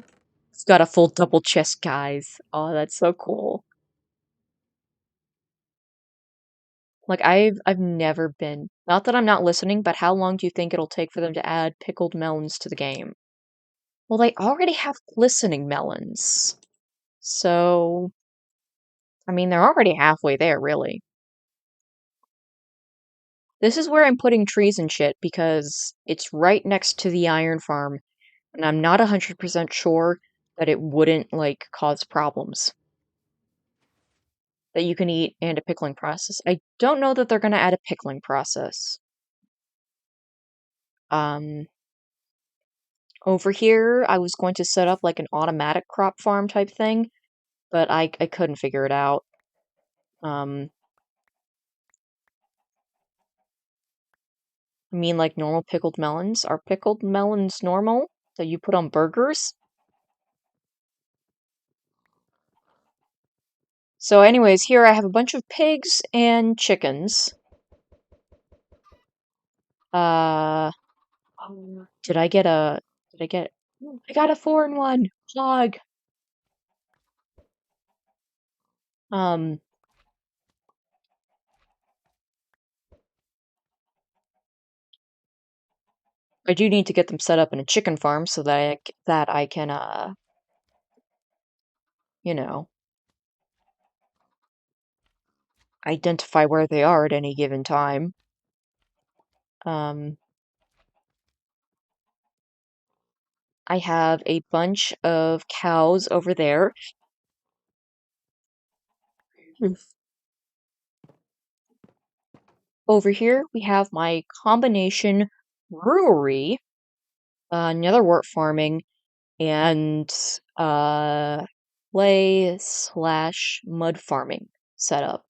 [SPEAKER 1] It's got a full double chest, guys. Oh, that's so cool. Like, I've never been... Not that I'm not listening, but how long do you think it'll take for them to add pickled melons to the game? Well, they already have glistening melons. So... I mean, they're already halfway there, really. This is where I'm putting trees and shit, because it's right next to the iron farm, and I'm not 100% sure that it wouldn't, like, cause problems that you can eat and a pickling process. I don't know that they're gonna add a pickling process. Um, Over here, I was going to set up, like, an automatic crop farm type thing, but I couldn't figure it out. I mean, like, normal pickled melons. Are pickled melons normal that you put on burgers? So anyways, here I have a bunch of pigs and chickens. Uh, did I get a, did I get, I got a 4-in-1 hog. Um, I do need to get them set up in a chicken farm so that I can, you know, identify where they are at any given time. Um, I have a bunch of cows over there. Over here, we have my combination brewery, netherwort farming, and clay/mud farming. set up.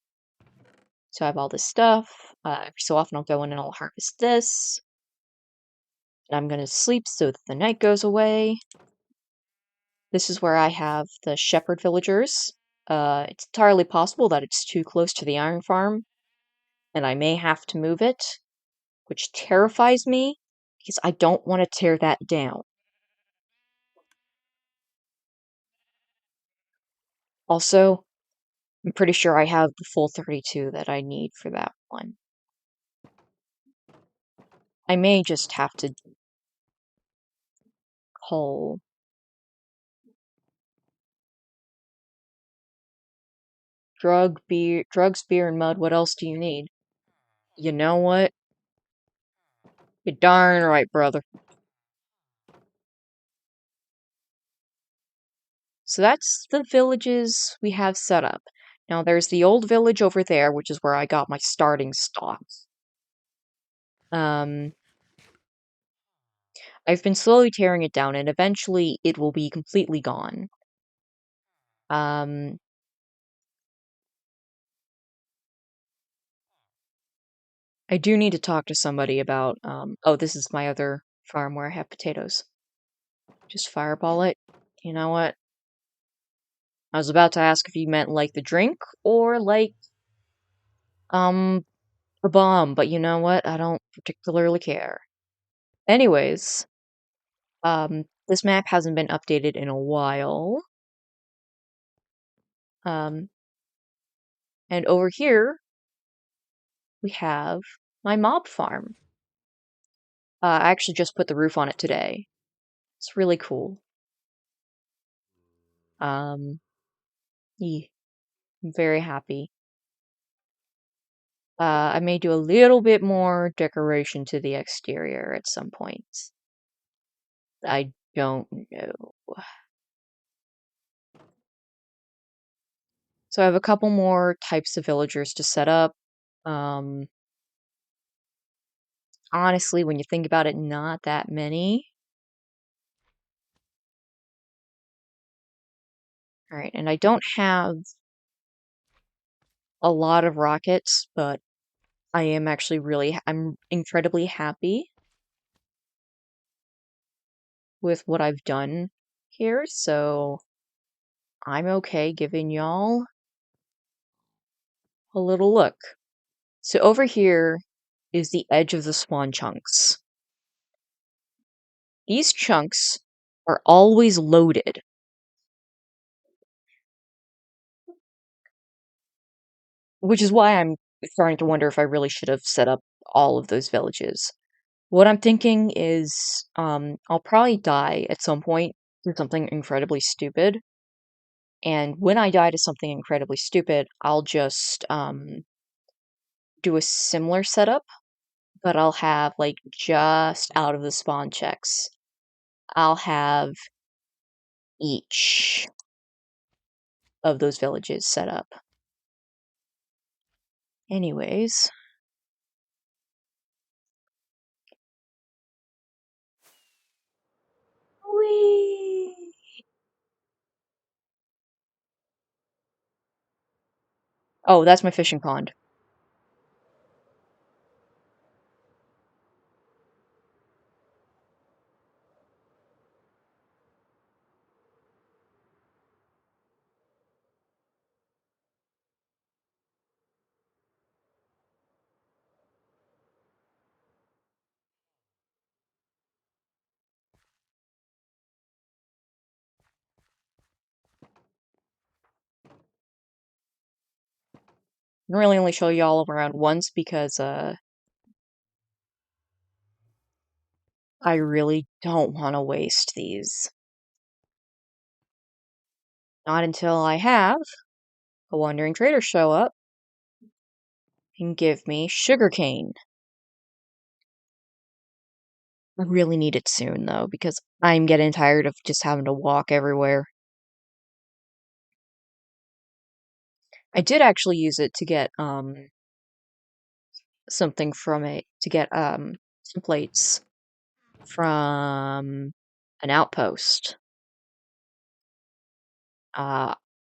[SPEAKER 1] So I have all this stuff. Every so often I'll go in and I'll harvest this. And I'm going to sleep so that the night goes away. This is where I have the shepherd villagers. It's entirely possible that it's too close to the iron farm, and I may have to move it, which terrifies me, because I don't want to tear that down. Also, I'm pretty sure I have the full 32 that I need for that one. I may just have to call... drugs, beer, and mud. What else do you need? You know what? You're darn right, brother. So that's the villages we have set up. Now there's the old village over there, which is where I got my starting stock. Um, I've been slowly tearing it down, and eventually it will be completely gone. Um, I do need to talk to somebody about, oh, this is my other farm where I have potatoes. Just fireball it. You know what? I was about to ask if you meant like the drink or like, um, a bomb, but you know what? I don't particularly care. Anyways, this map hasn't been updated in a while. Um, and over here, we have my mob farm. I actually just put the roof on it today. It's really cool. Yeah, I'm very happy. I may do a little bit more decoration to the exterior at some point. I don't know. So I have a couple more types of villagers to set up. Um, Honestly, when you think about it, not that many. All right, and I don't have a lot of rockets, but I am actually I'm incredibly happy with what I've done here, so I'm okay giving y'all a little look. So over here is the edge of the spawn chunks. These chunks are always loaded. Which is why I'm starting to wonder if I really should have set up all of those villages. What I'm thinking is, I'll probably die at some point through something incredibly stupid. And when I die to something incredibly stupid, I'll just, do a similar setup, but I'll have, like, just out of the spawn checks. I'll have each of those villages set up. Anyways. Whee! Oh, that's my fishing pond. I can really only show you all around once because, I really don't want to waste these. Not until I have a wandering trader show up and give me sugarcane. I really need it soon, though, because I'm getting tired of just having to walk everywhere. I did actually use it to get, something from to get, some plates from an outpost.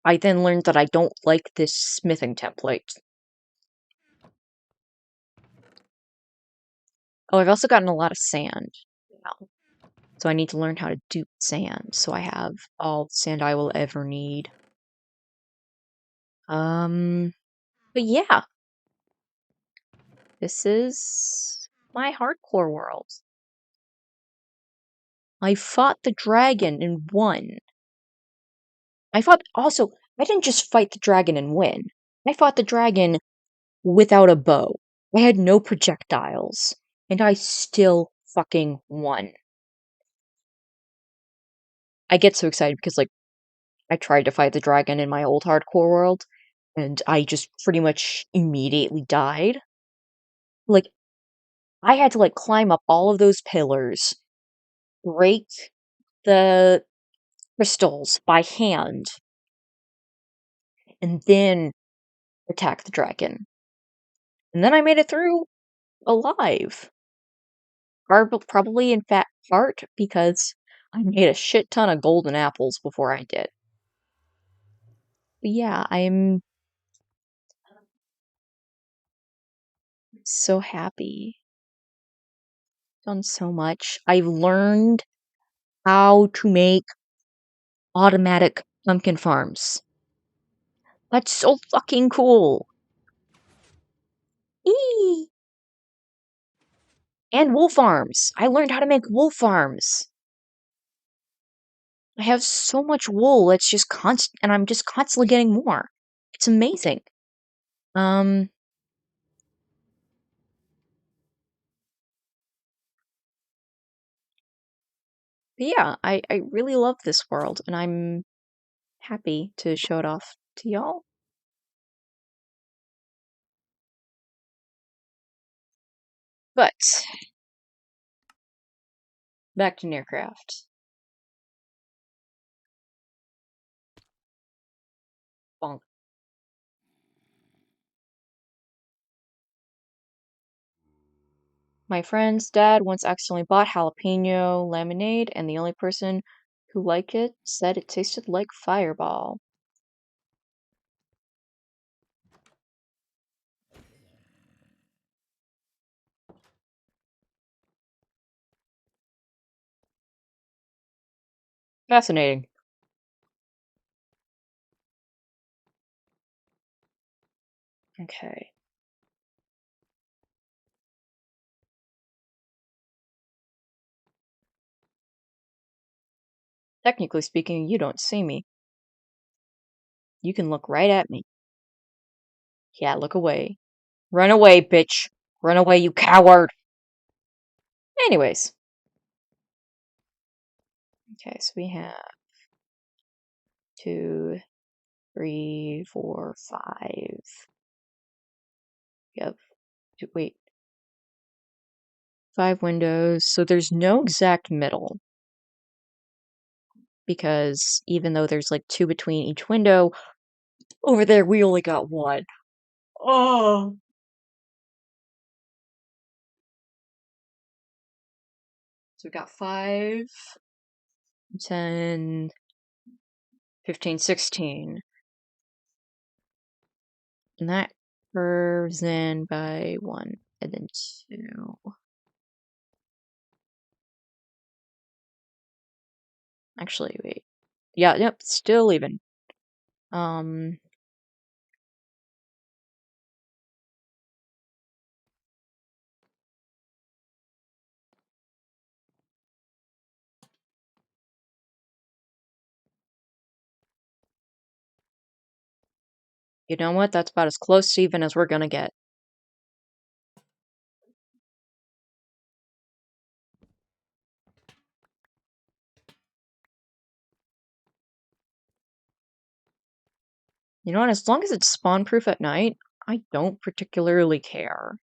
[SPEAKER 1] I then learned that I don't like this smithing template. Oh, I've also gotten a lot of sand now. So I need to learn how to do sand, so I have all the sand I will ever need. But yeah, this is my hardcore world. I fought the dragon and won. I didn't just fight the dragon and win. I fought the dragon without a bow. I had no projectiles, and I still fucking won. I get so excited because, like, I tried to fight the dragon in my old hardcore world, and I just pretty much immediately died. Like, I had to, like, climb up all of those pillars, break the crystals by hand, and then attack the dragon. And then I made it through alive. Probably in fat part because I made a shit ton of golden apples before I did. But yeah, I'm so happy. Done so much. I've learned how to make automatic pumpkin farms. That's so fucking cool. Eee! And wool farms. I learned how to make wool farms. I have so much wool. It's just constant, and I'm just constantly getting more. It's amazing. Um, but yeah, I really love this world, and I'm happy to show it off to y'all. But back to Nearcraft. Bonk. My friend's dad once accidentally bought jalapeno lemonade, and the only person who liked it said it tasted like Fireball. Fascinating. Okay. Technically speaking, you don't see me. You can look right at me. Yeah, look away. Run away, bitch. Run away, you coward. Anyways. Okay, so we have 2, 3, 4, 5. We have, wait, 5 windows. So there's no exact middle. Because even though there's like 2 between each window, over there we only got 1. Oh. So we got 5, 10, 15, 16. And that curves in by 1 and then 2. Actually, wait. Yeah, yep, still even. Um, you know what? That's about as close to even as we're gonna get. You know what? As long as it's spawn proof at night, I don't particularly care.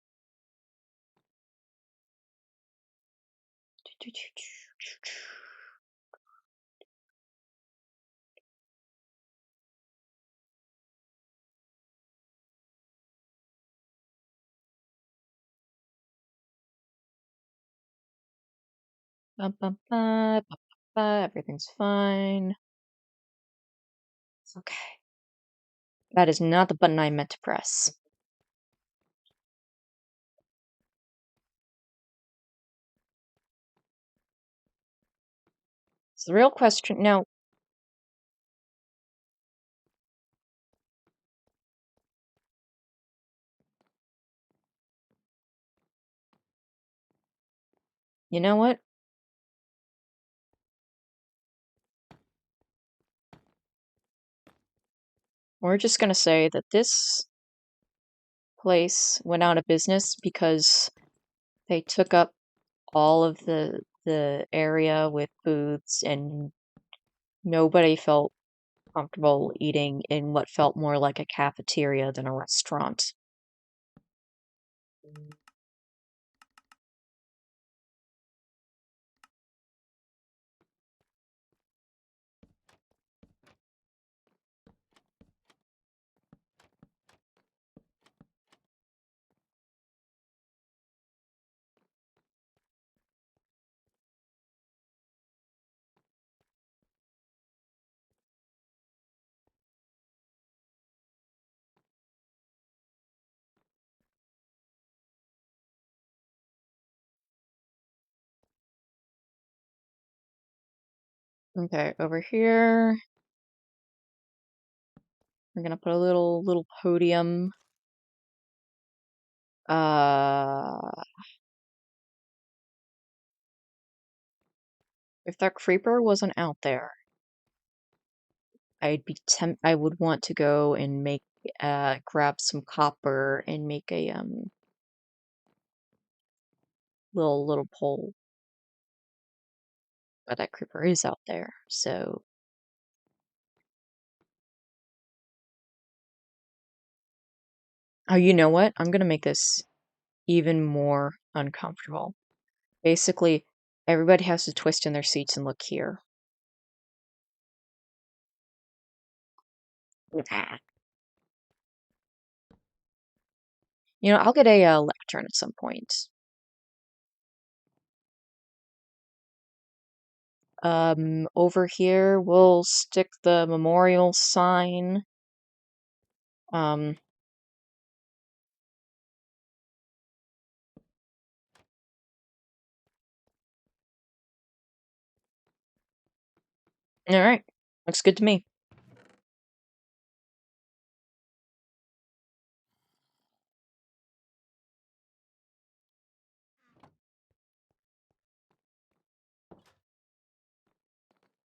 [SPEAKER 1] Ba, ba, ba, ba, ba, everything's fine. Okay. That is not the button I meant to press. So the real question now. You know what? We're just gonna say that this place went out of business because they took up all of the area with booths and nobody felt comfortable eating in what felt more like a cafeteria than a restaurant. Okay, over here, we're gonna put a little podium. Uh, if that creeper wasn't out there, I would want to go and grab some copper and make a little pole. But that creeper is out there, so. Oh, you know what? I'm gonna make this even more uncomfortable. Basically, everybody has to twist in their seats and look here. Ah. I'll get a lectern at some point. Over here, we'll stick the memorial sign. Um, all right, looks good to me.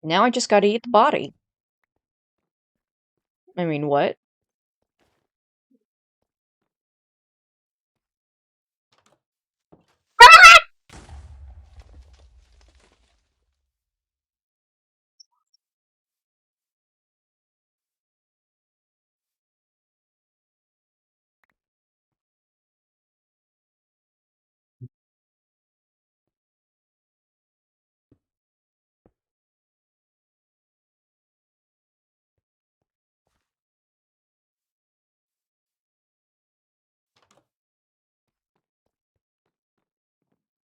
[SPEAKER 1] Now I just gotta eat the body. I mean, what?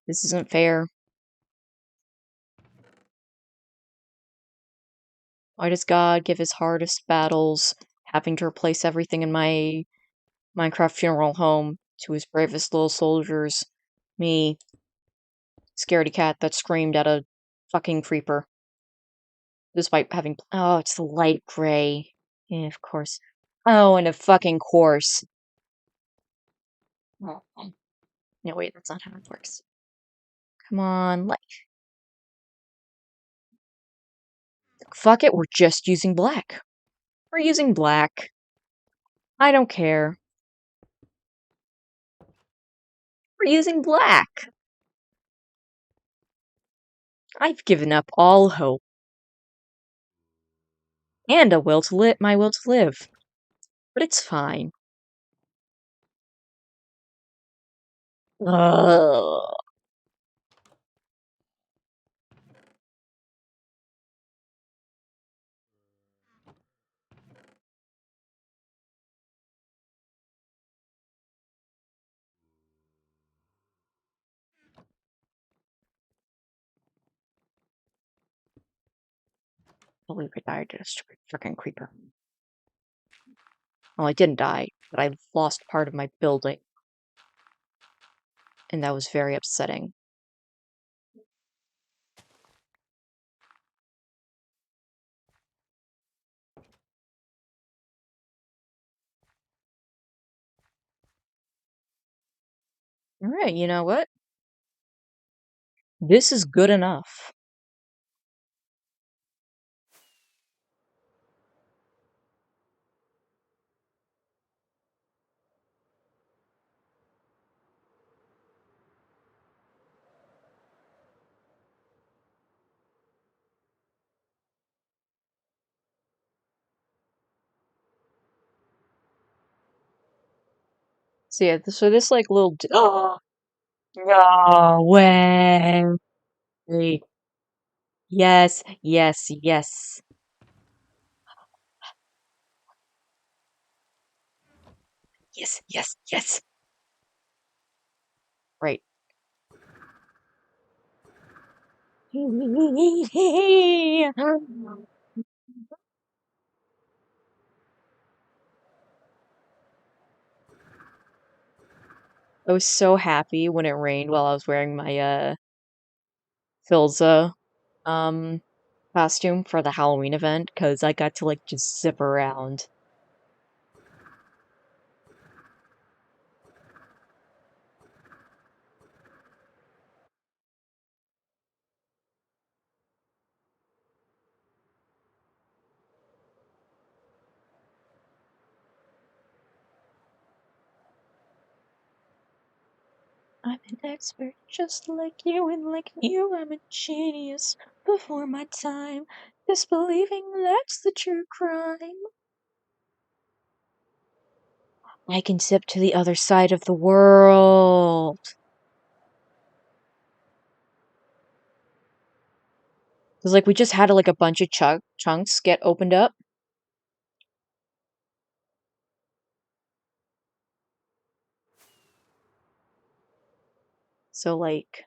[SPEAKER 1] This isn't fair. Why does God give his hardest battles, having to replace everything in my Minecraft funeral home, to his bravest little soldiers? Me, scaredy cat that screamed at a fucking creeper. Despite having. Oh, it's the light gray. Yeah, of course. Oh, and of fucking course. Oh. No, wait, that's not how it works. Come on, like. Fuck it, we're just using black. We're using black. I don't care. We're using black. I've given up all hope. And my will to live. But it's fine. Ugh. Believe it died to a stupid freaking creeper. Well, I didn't die, but I lost part of my building, and that was very upsetting. Alright, you know what? This is good enough. So yeah, so this like little oh no way. Yes, yes, yes. Yes, yes, yes. Right. I was so happy when it rained while I was wearing my Filza um costume for the Halloween event because I got to like just zip around. I'm an expert just like you, and like you, I'm a genius before my time. Disbelieving, that's the true crime. I can zip to the other side of the world. Because, like, we just had, like, a bunch of chunks get opened up. So, like,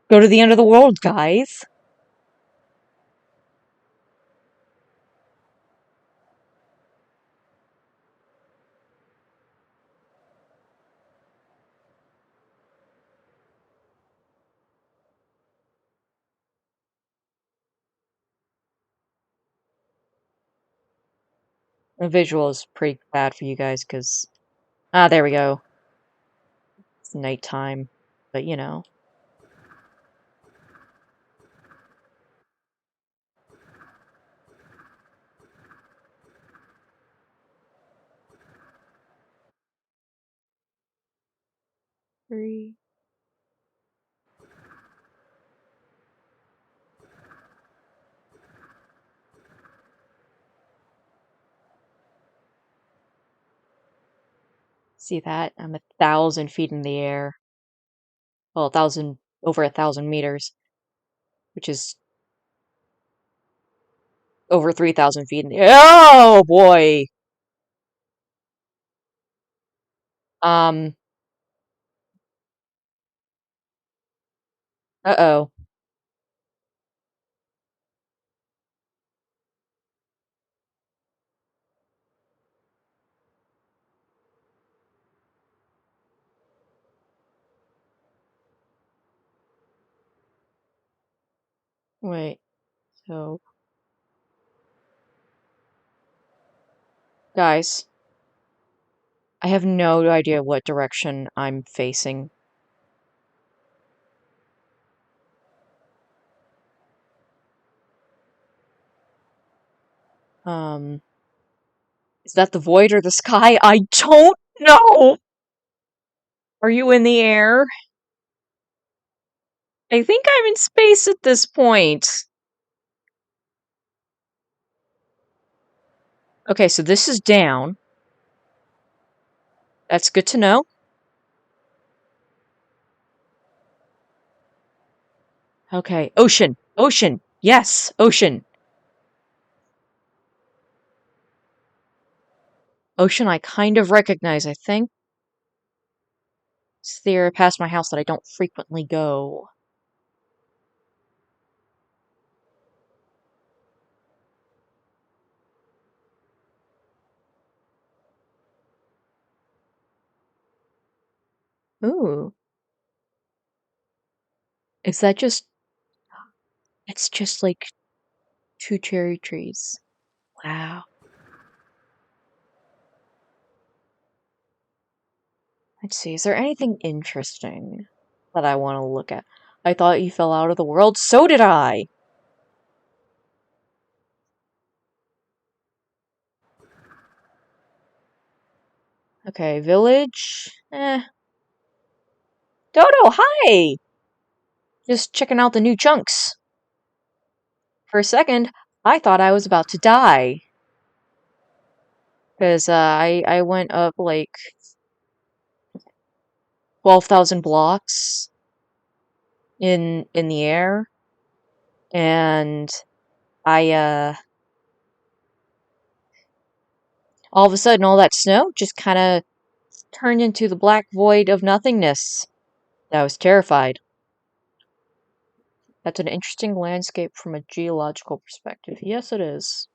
[SPEAKER 1] go to the end of the world, guys. The visual is pretty bad for you guys, because... Ah, there we go. It's nighttime. But, you know. Three... See that? I'm 1,000 feet in the air. Well, 1,000... over 1,000 meters. Which is over 3,000 feet in the air. Oh, boy! Um... Uh-oh. Wait. So... Guys, I have no idea what direction I'm facing. Um, is that the void or the sky? I don't know! Are you in the air? I think I'm in space at this point. Okay, so this is down. That's good to know. Okay, ocean! Ocean! Yes, ocean! Ocean I kind of recognize, I think. It's there past my house that I don't frequently go. Ooh. Is that just... It's just like 2 cherry trees. Wow. Let's see, is there anything interesting that I want to look at? I thought you fell out of the world. So did I! Okay, village. Dodo, hi! Just checking out the new chunks. For a second, I thought I was about to die. Because I went up like 12,000 blocks in the air, and I all of a sudden all that snow just kind of turned into the black void of nothingness. I was terrified. That's an interesting landscape from a geological perspective. Yes, it is.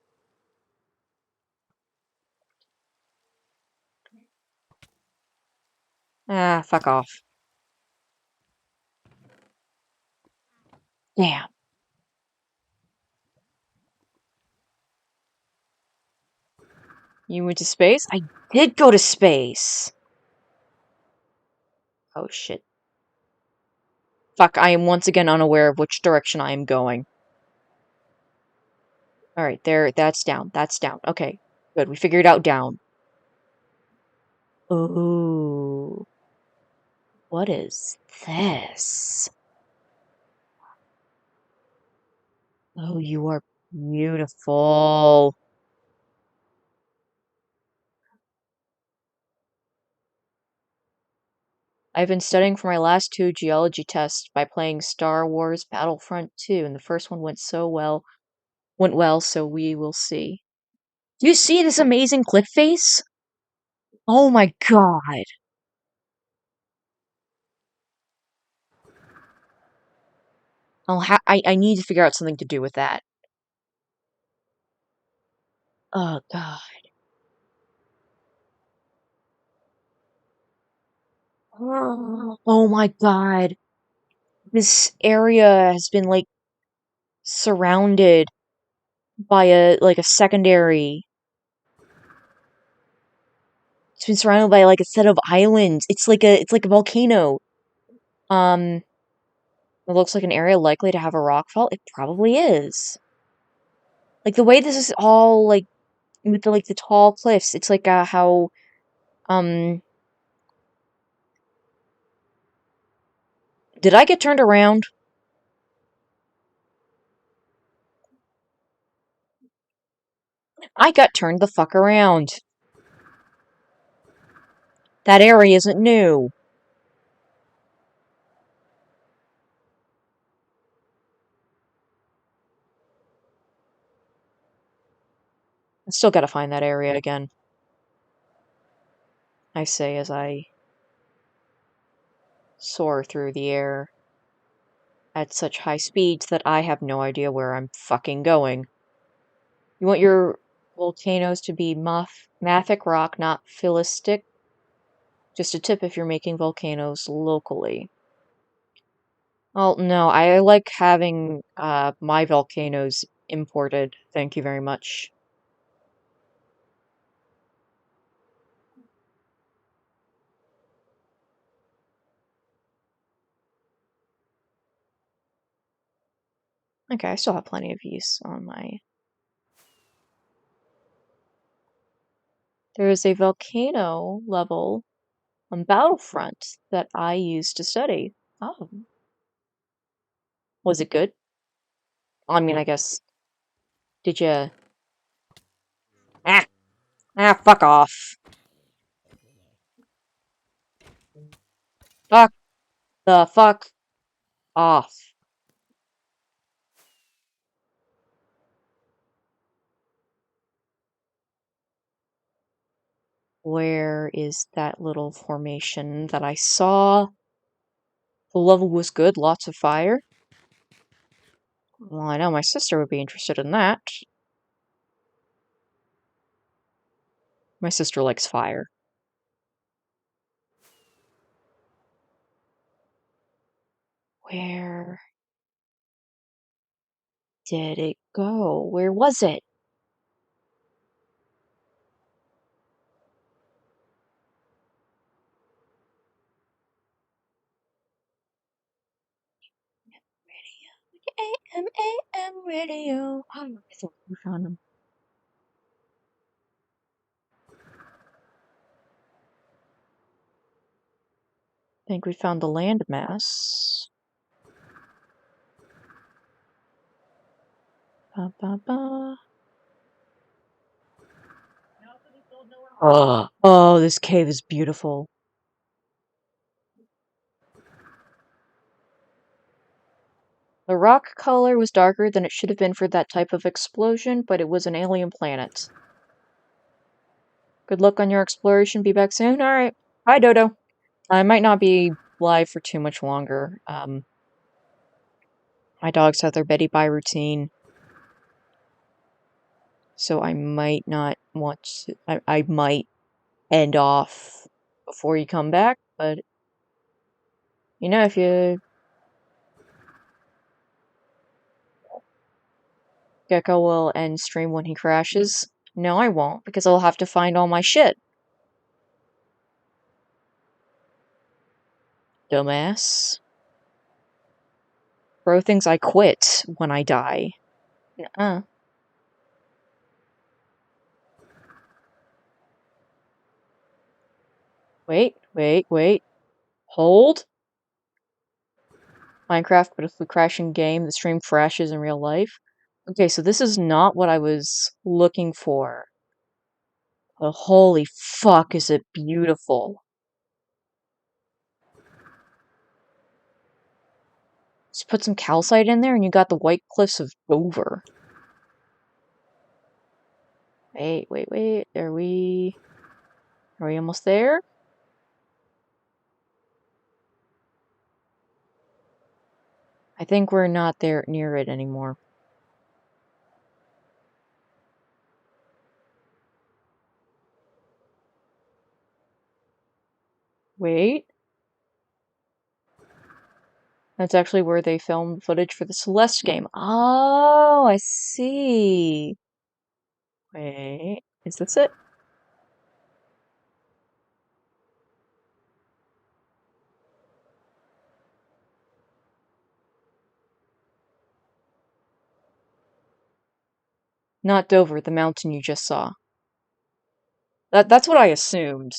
[SPEAKER 1] Ah, fuck off. Damn. You went to space? I did go to space! Oh shit. Fuck, I am once again unaware of which direction I am going. Alright, there, that's down. That's down. Okay, good. We figured out down. Ooh. What is this? Oh, you are beautiful. I've been studying for my last 2 geology tests by playing Star Wars Battlefront 2, and the first one went well, so we will see. Do you see this amazing cliff face? Oh my god. I need to figure out something to do with that. Oh god. Oh my god. This area has been like surrounded by a secondary. It's been surrounded by like a set of islands. It's like a volcano. Um, it looks like an area likely to have a rockfall. It probably is. Like the way this is all like with the tall cliffs. It's like how um did I get turned around? I got turned the fuck around. That area isn't new. I still gotta find that area again. I say as I soar through the air at such high speeds that I have no idea where I'm fucking going. You want your volcanoes to be mafic rock, not philistic? Just a tip if you're making volcanoes locally. Well, no, I like having my volcanoes imported. Thank you very much. Okay, I still have plenty of use on my... There is a volcano level on Battlefront that I used to study. Oh. Was it good? I mean, I guess... Did you... Ah! Ah, fuck off. Fuck the fuck off. Where is that little formation that I saw? The level was good, lots of fire. Well, I know my sister would be interested in that. My sister likes fire. Where did it go? Where was it? AM radio. Oh, I think we found him. I think we found the landmass. Ba, ba, ba. Oh, this cave is beautiful. The rock color was darker than it should have been for that type of explosion, but it was an alien planet. Good luck on your exploration. Be back soon. All right. Bye, Dodo. I might not be live for too much longer. My dogs have their Betty Bye routine, so I might not want to. I might end off before you come back, but if you Gecko will end stream when he crashes. No, I won't, because I'll have to find all my shit. Dumbass. Bro thinks I quit when I die. Nuh-uh. Wait. Hold. Minecraft, but it's a crashing game. The stream crashes in real life. Okay, so this is not what I was looking for. But holy fuck, is it beautiful. Just put some calcite in there and you got the White Cliffs of Dover. Wait. Are we almost there? I think we're not there near it anymore. Wait. That's actually where they filmed footage for the Celeste game. Oh, I see. Wait, is this it? Not Dover, the mountain you just saw. That's what I assumed.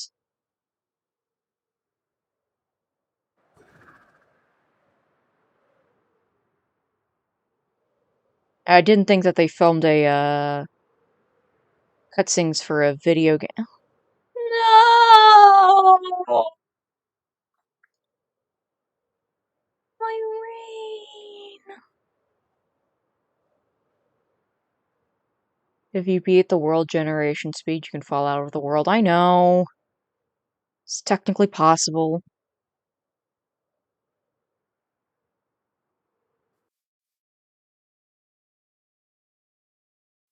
[SPEAKER 1] I didn't think that they filmed a cutscenes for a video game. No! My rain! If you beat the world generation speed, you can fall out of the world. I know. It's technically possible.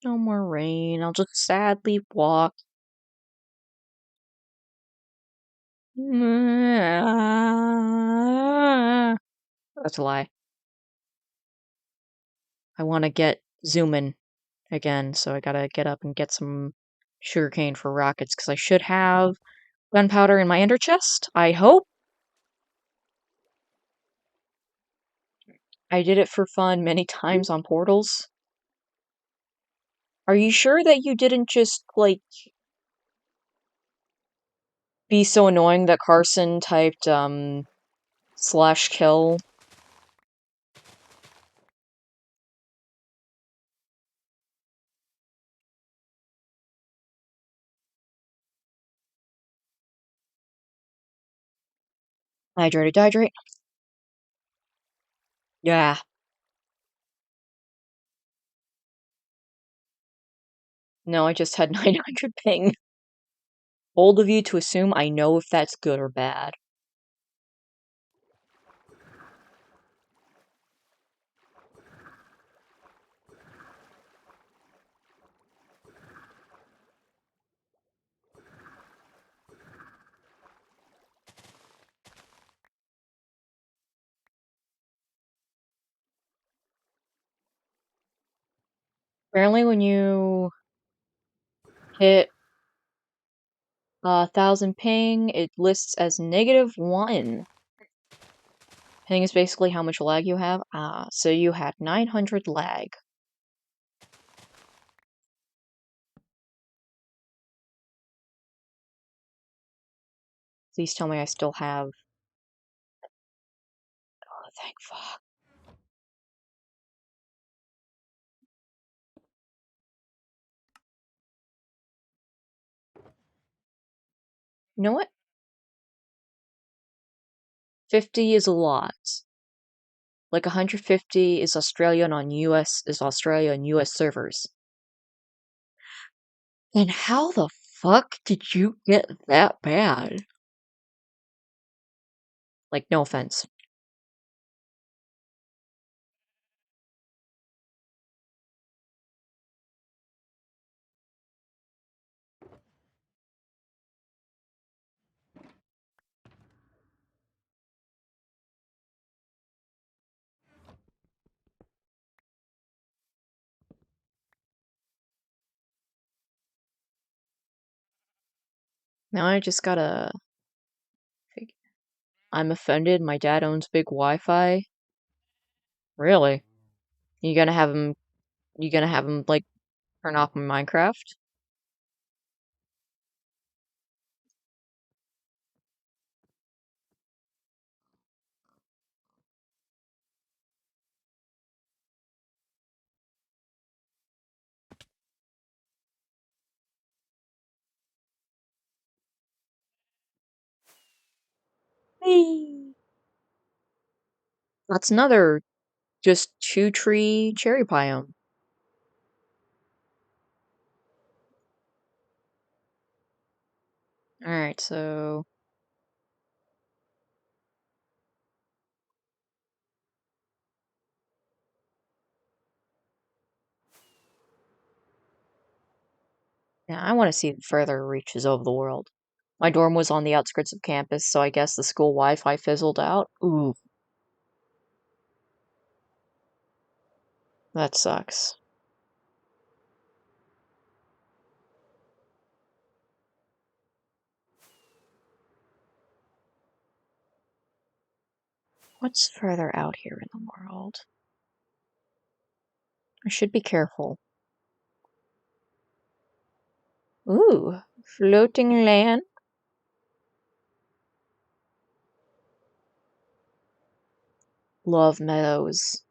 [SPEAKER 1] No more rain. I'll just sadly walk. That's a lie. I want to get zooming again, so I gotta get up and get some sugarcane for rockets, because I should have gunpowder in my ender chest, I hope. I did it for fun many times on portals. Are you sure that you didn't just, like, be so annoying that Carson typed, /kill? Hydrate. Yeah. No, I just had 900 ping. Bold of you to assume I know if that's good or bad. Apparently when you hit 1,000 ping, it lists as -1. Ping is basically how much lag you have. So you had 900 lag. Please tell me I still have... Oh, thank fuck. You know what? 50 is a lot. Like 150 is Australian on US is Australia on US servers. And how the fuck did you get that bad? Like, no offense. Now I just gotta... I'm offended. My dad owns big Wi-Fi. Really? You gonna have him... You gonna have him, like, turn off my Minecraft? Whee! That's another just 2-tree cherry biome. Alright, so... Yeah, I want to see further reaches of the world. My dorm was on the outskirts of campus, so I guess the school Wi-Fi fizzled out. Ooh, that sucks. What's further out here in the world? I should be careful. Ooh, floating land. Love meadows.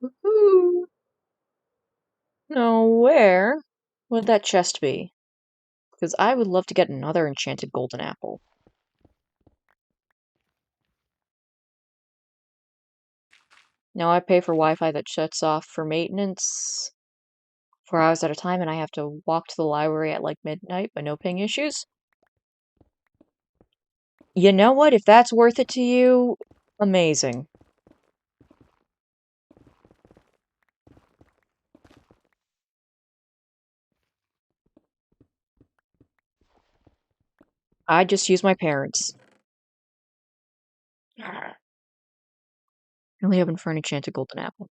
[SPEAKER 1] Woohoo! Now where would that chest be? Because I would love to get another enchanted golden apple. Now I pay for Wi-Fi that shuts off for maintenance 4 hours at a time, and I have to walk to the library at like midnight, but no ping issues. You know what? If that's worth it to you, amazing. I just use my parents. Only hoping for an enchanted golden apple.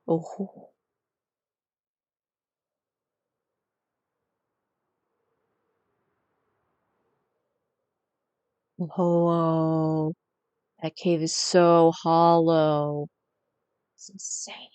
[SPEAKER 1] Oh. Whoa. That cave is so hollow. It's insane.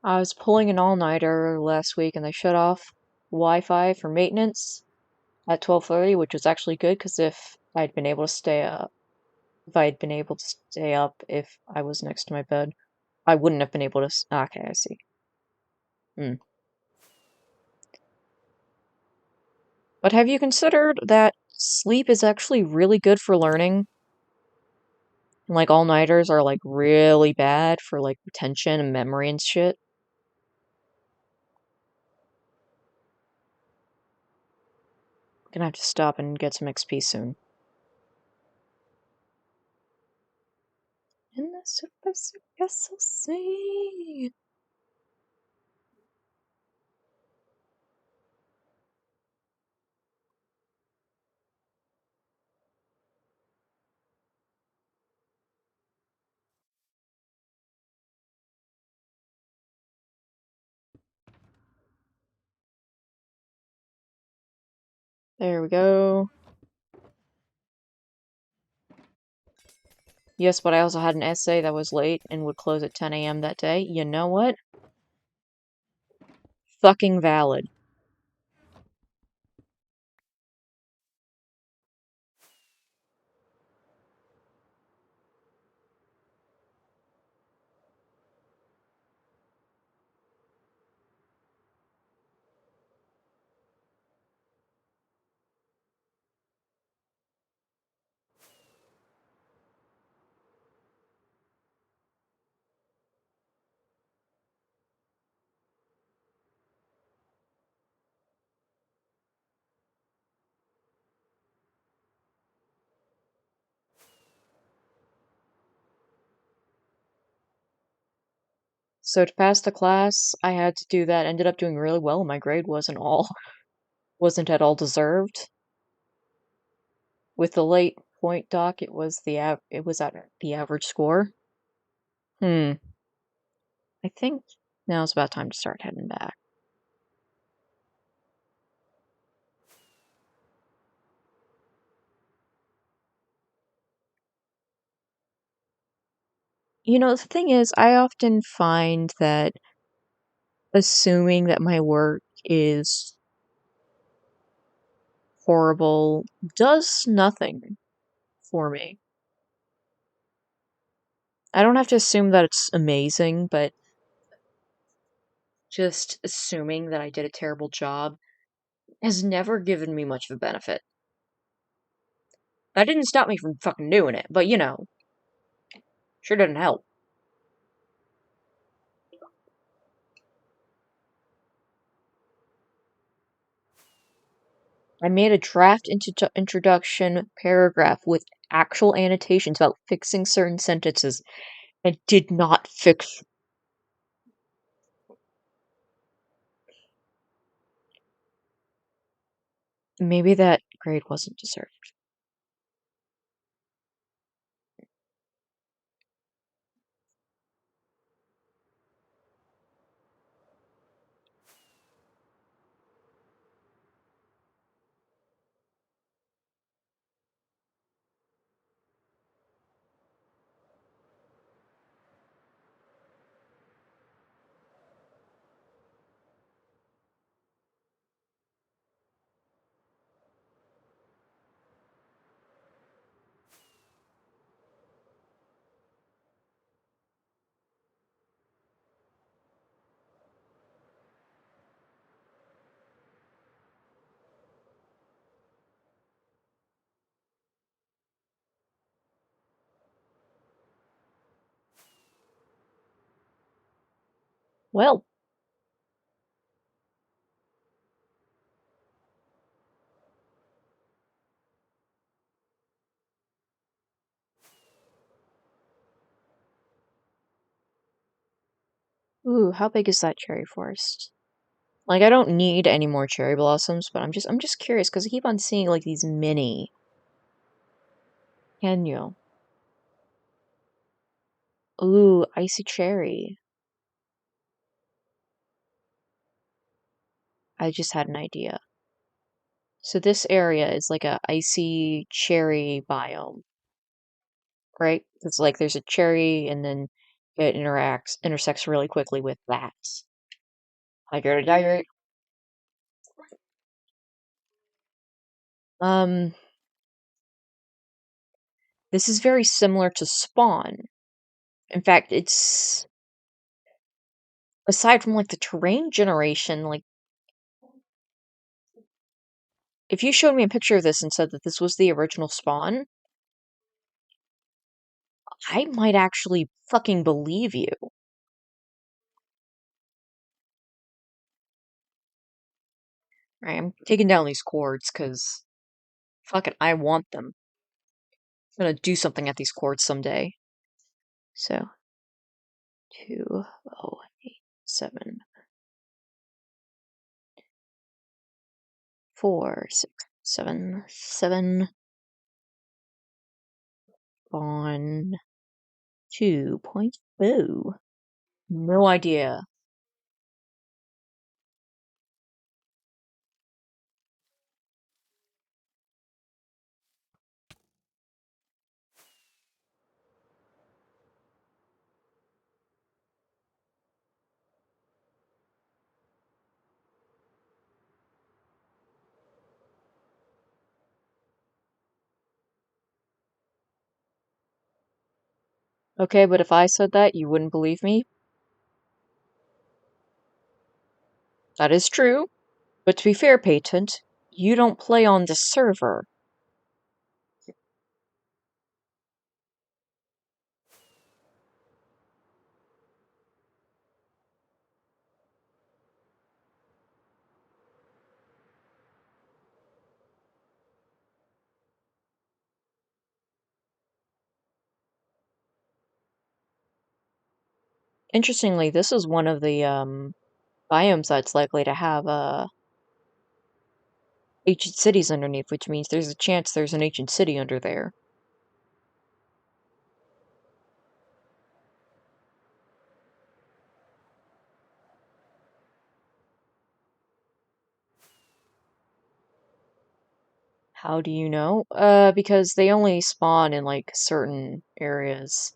[SPEAKER 1] I was pulling an all-nighter last week and they shut off Wi-Fi for maintenance at 12:30, which was actually good because if I had been able to stay up if I was next to my bed, I wouldn't have been able to. Okay, I see. Hmm. But have you considered that sleep is actually really good for learning? And, like, all-nighters are, like, really bad for, like, retention and memory and shit? Gonna have to stop and get some XP soon. In the super SLC. There we go. Yes, but I also had an essay that was late and would close at 10 a.m. that day. You know what? Fucking valid. So to pass the class, I had to do that. Ended up doing really well. My grade wasn't at all deserved. With the late point doc, it was at the average score. Hmm. I think now it's about time to start heading back. You know, the thing is, I often find that assuming that my work is horrible does nothing for me. I don't have to assume that it's amazing, but just assuming that I did a terrible job has never given me much of a benefit. That didn't stop me from fucking doing it, but you know, sure didn't help. I made a draft introduction paragraph with actual annotations about fixing certain sentences and did not fix. Maybe that grade wasn't deserved. Well, ooh, how big is that cherry forest? Like, I don't need any more cherry blossoms, but I'm just curious because I keep on seeing like these mini. Can you? Ooh, icy cherry. I just had an idea. So this area is like a icy cherry biome, right? It's like there's a cherry and then it intersects really quickly with that. Hydrated, hydrate. This is very similar to Spawn. In fact, it's aside from like the terrain generation, like if you showed me a picture of this and said that this was the original Spawn, I might actually fucking believe you. Right, I'm taking down these cords because fuck it, I want them. I'm gonna do something at these cords someday. So 2087 4677 on 2.0. No idea. Okay, but if I said that, you wouldn't believe me. That is true. But to be fair, Patent, you don't play on this server. Interestingly, this is one of the biomes that's likely to have ancient cities underneath, which means there's a chance there's an ancient city under there. How do you know? Because they only spawn in like certain areas.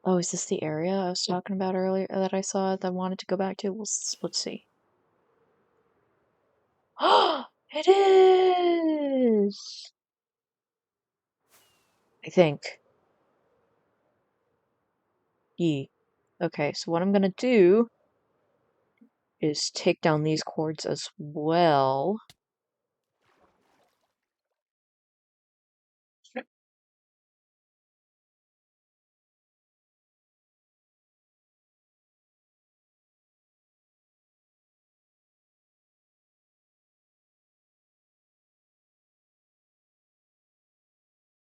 [SPEAKER 1] Oh, is this the area I was talking about earlier that I saw that I wanted to go back to? Let's see. It is! I think. Yee. Okay, so what I'm gonna do is take down these cords as well. Yep.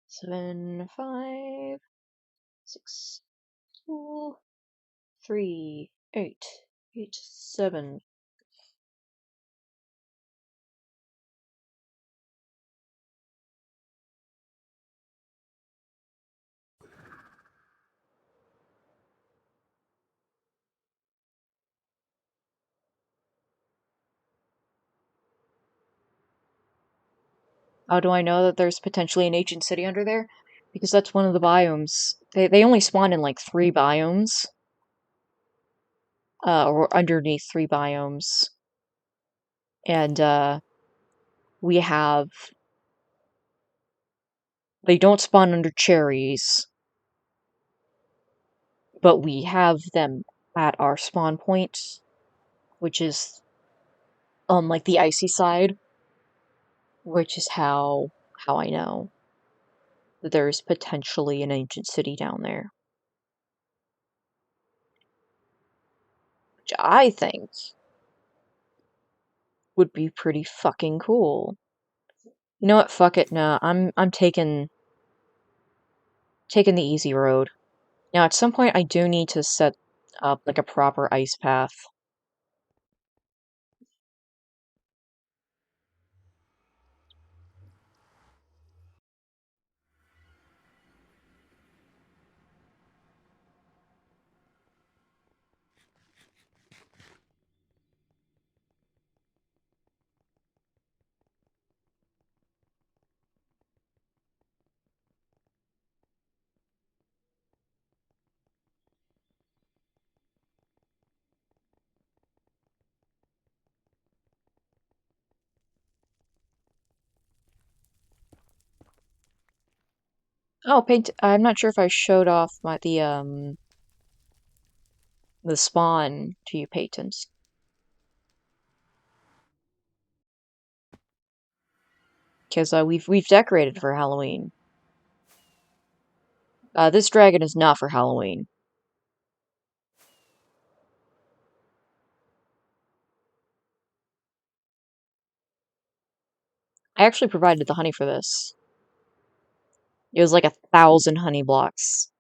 [SPEAKER 1] 7, 5, 6, 2, 3, 8, 8, 7. How do I know that there's potentially an ancient city under there? Because that's one of the biomes. They only spawn in like 3 biomes. Or underneath 3 biomes. And we have they don't spawn under cherries, but we have them at our spawn point, which is on like the icy side, which is how I know that there's potentially an ancient city down there. Which I think would be pretty fucking cool. You know what? Fuck it. Nah, I'm taking the easy road. Now, at some point, I do need to set up like a proper ice path. Oh, paint. I'm not sure if I showed off the spawn to you patents. Because we've decorated for Halloween. This dragon is not for Halloween. I actually provided the honey for this. It was like 1,000 honey blocks.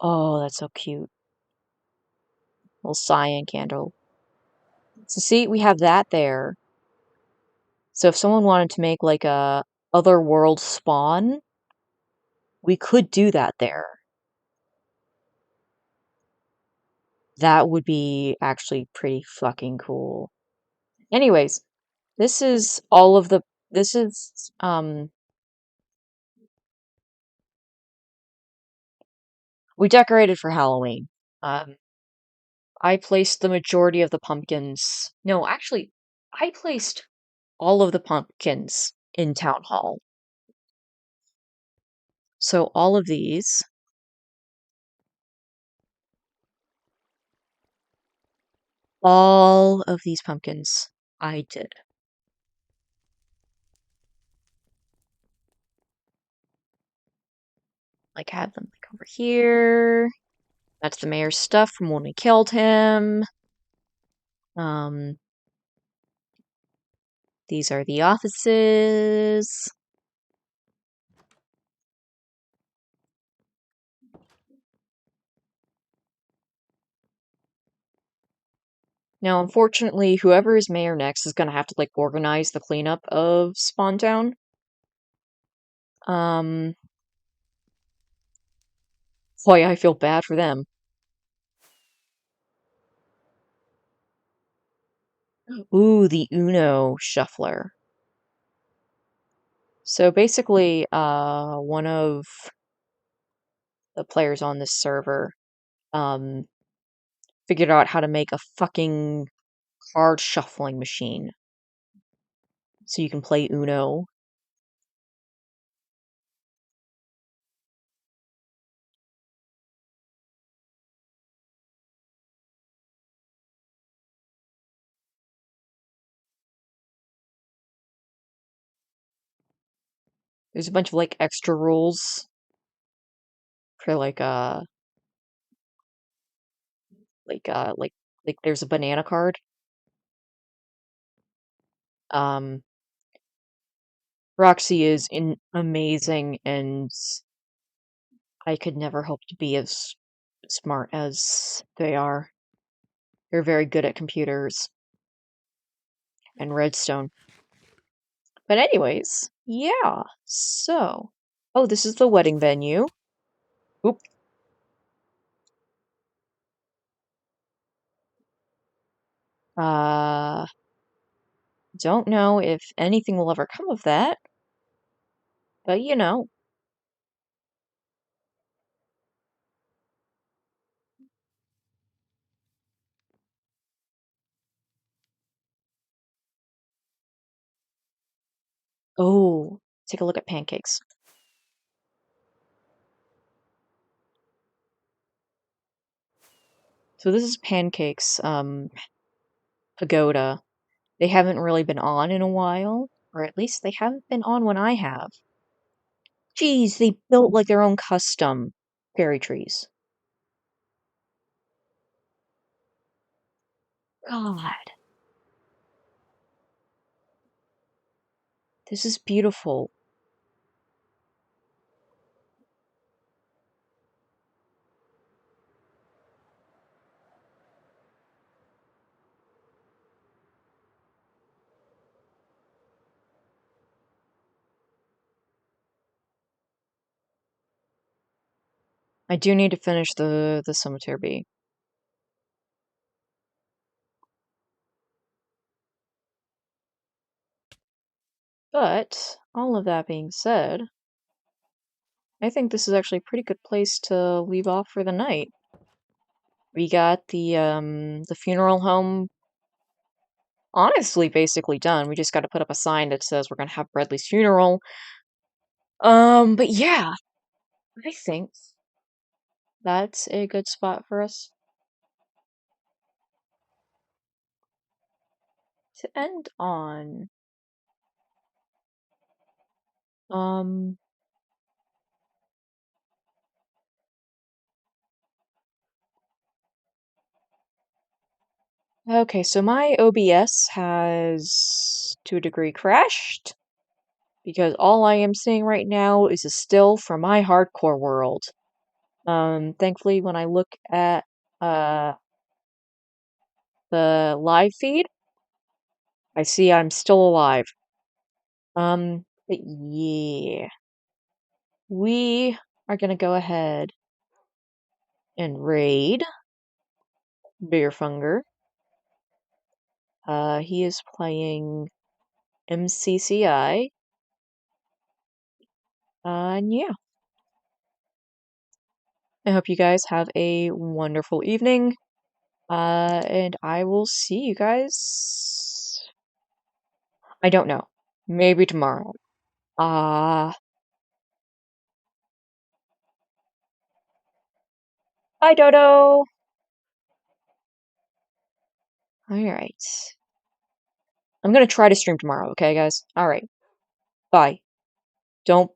[SPEAKER 1] Oh, that's so cute. Little cyan candle. So see, we have that there. So if someone wanted to make like a otherworld spawn, we could do that there. That would be actually pretty fucking cool. Anyways, this is all of the this is we decorated for Halloween. Um I placed the majority of the pumpkins. No, actually, I placed all of the pumpkins in Town Hall. So all of these pumpkins I did. Like had them like over here. That's the mayor's stuff from when we killed him. Um these are the offices. Now, unfortunately, whoever is mayor next is gonna have to like organize the cleanup of Spawn Town. Um Boy, I feel bad for them. Ooh, the Uno shuffler. So basically, one of the players on this server, um, figured out how to make a fucking card shuffling machine. So you can play Uno. There's a bunch of like extra rules for like uh like like there's a banana card. Um Roxy is amazing, and I could never hope to be as smart as they are. They're very good at computers and redstone. But anyways, yeah. So, oh, this is the wedding venue. Oop. Uh, don't know if anything will ever come of that, but you know. Oh, take a look at pancakes. So this is pancakes, pagoda. They haven't really been on in a while, or at least they haven't been on when I have. Geez, they built like their own custom fairy trees. God, this is beautiful. I do need to finish the cemetery. But all of that being said, I think this is actually a pretty good place to leave off for the night. We got the funeral home honestly basically done. We just got to put up a sign that says we're gonna have Bradley's funeral. But yeah, I think that's a good spot for us to end on. Um, okay, so my OBS has, to a degree, crashed because all I am seeing right now is a still from my hardcore world. Thankfully, when I look at uh the live feed, I see I'm still alive. But yeah, we are gonna go ahead and raid Beerfunger. He is playing MCCI. And yeah, I hope you guys have a wonderful evening. And I will see you guys. I don't know. Maybe tomorrow. Uh, Bye, Dodo. All right. I'm gonna try to stream tomorrow, okay, guys? All right. Bye. Don't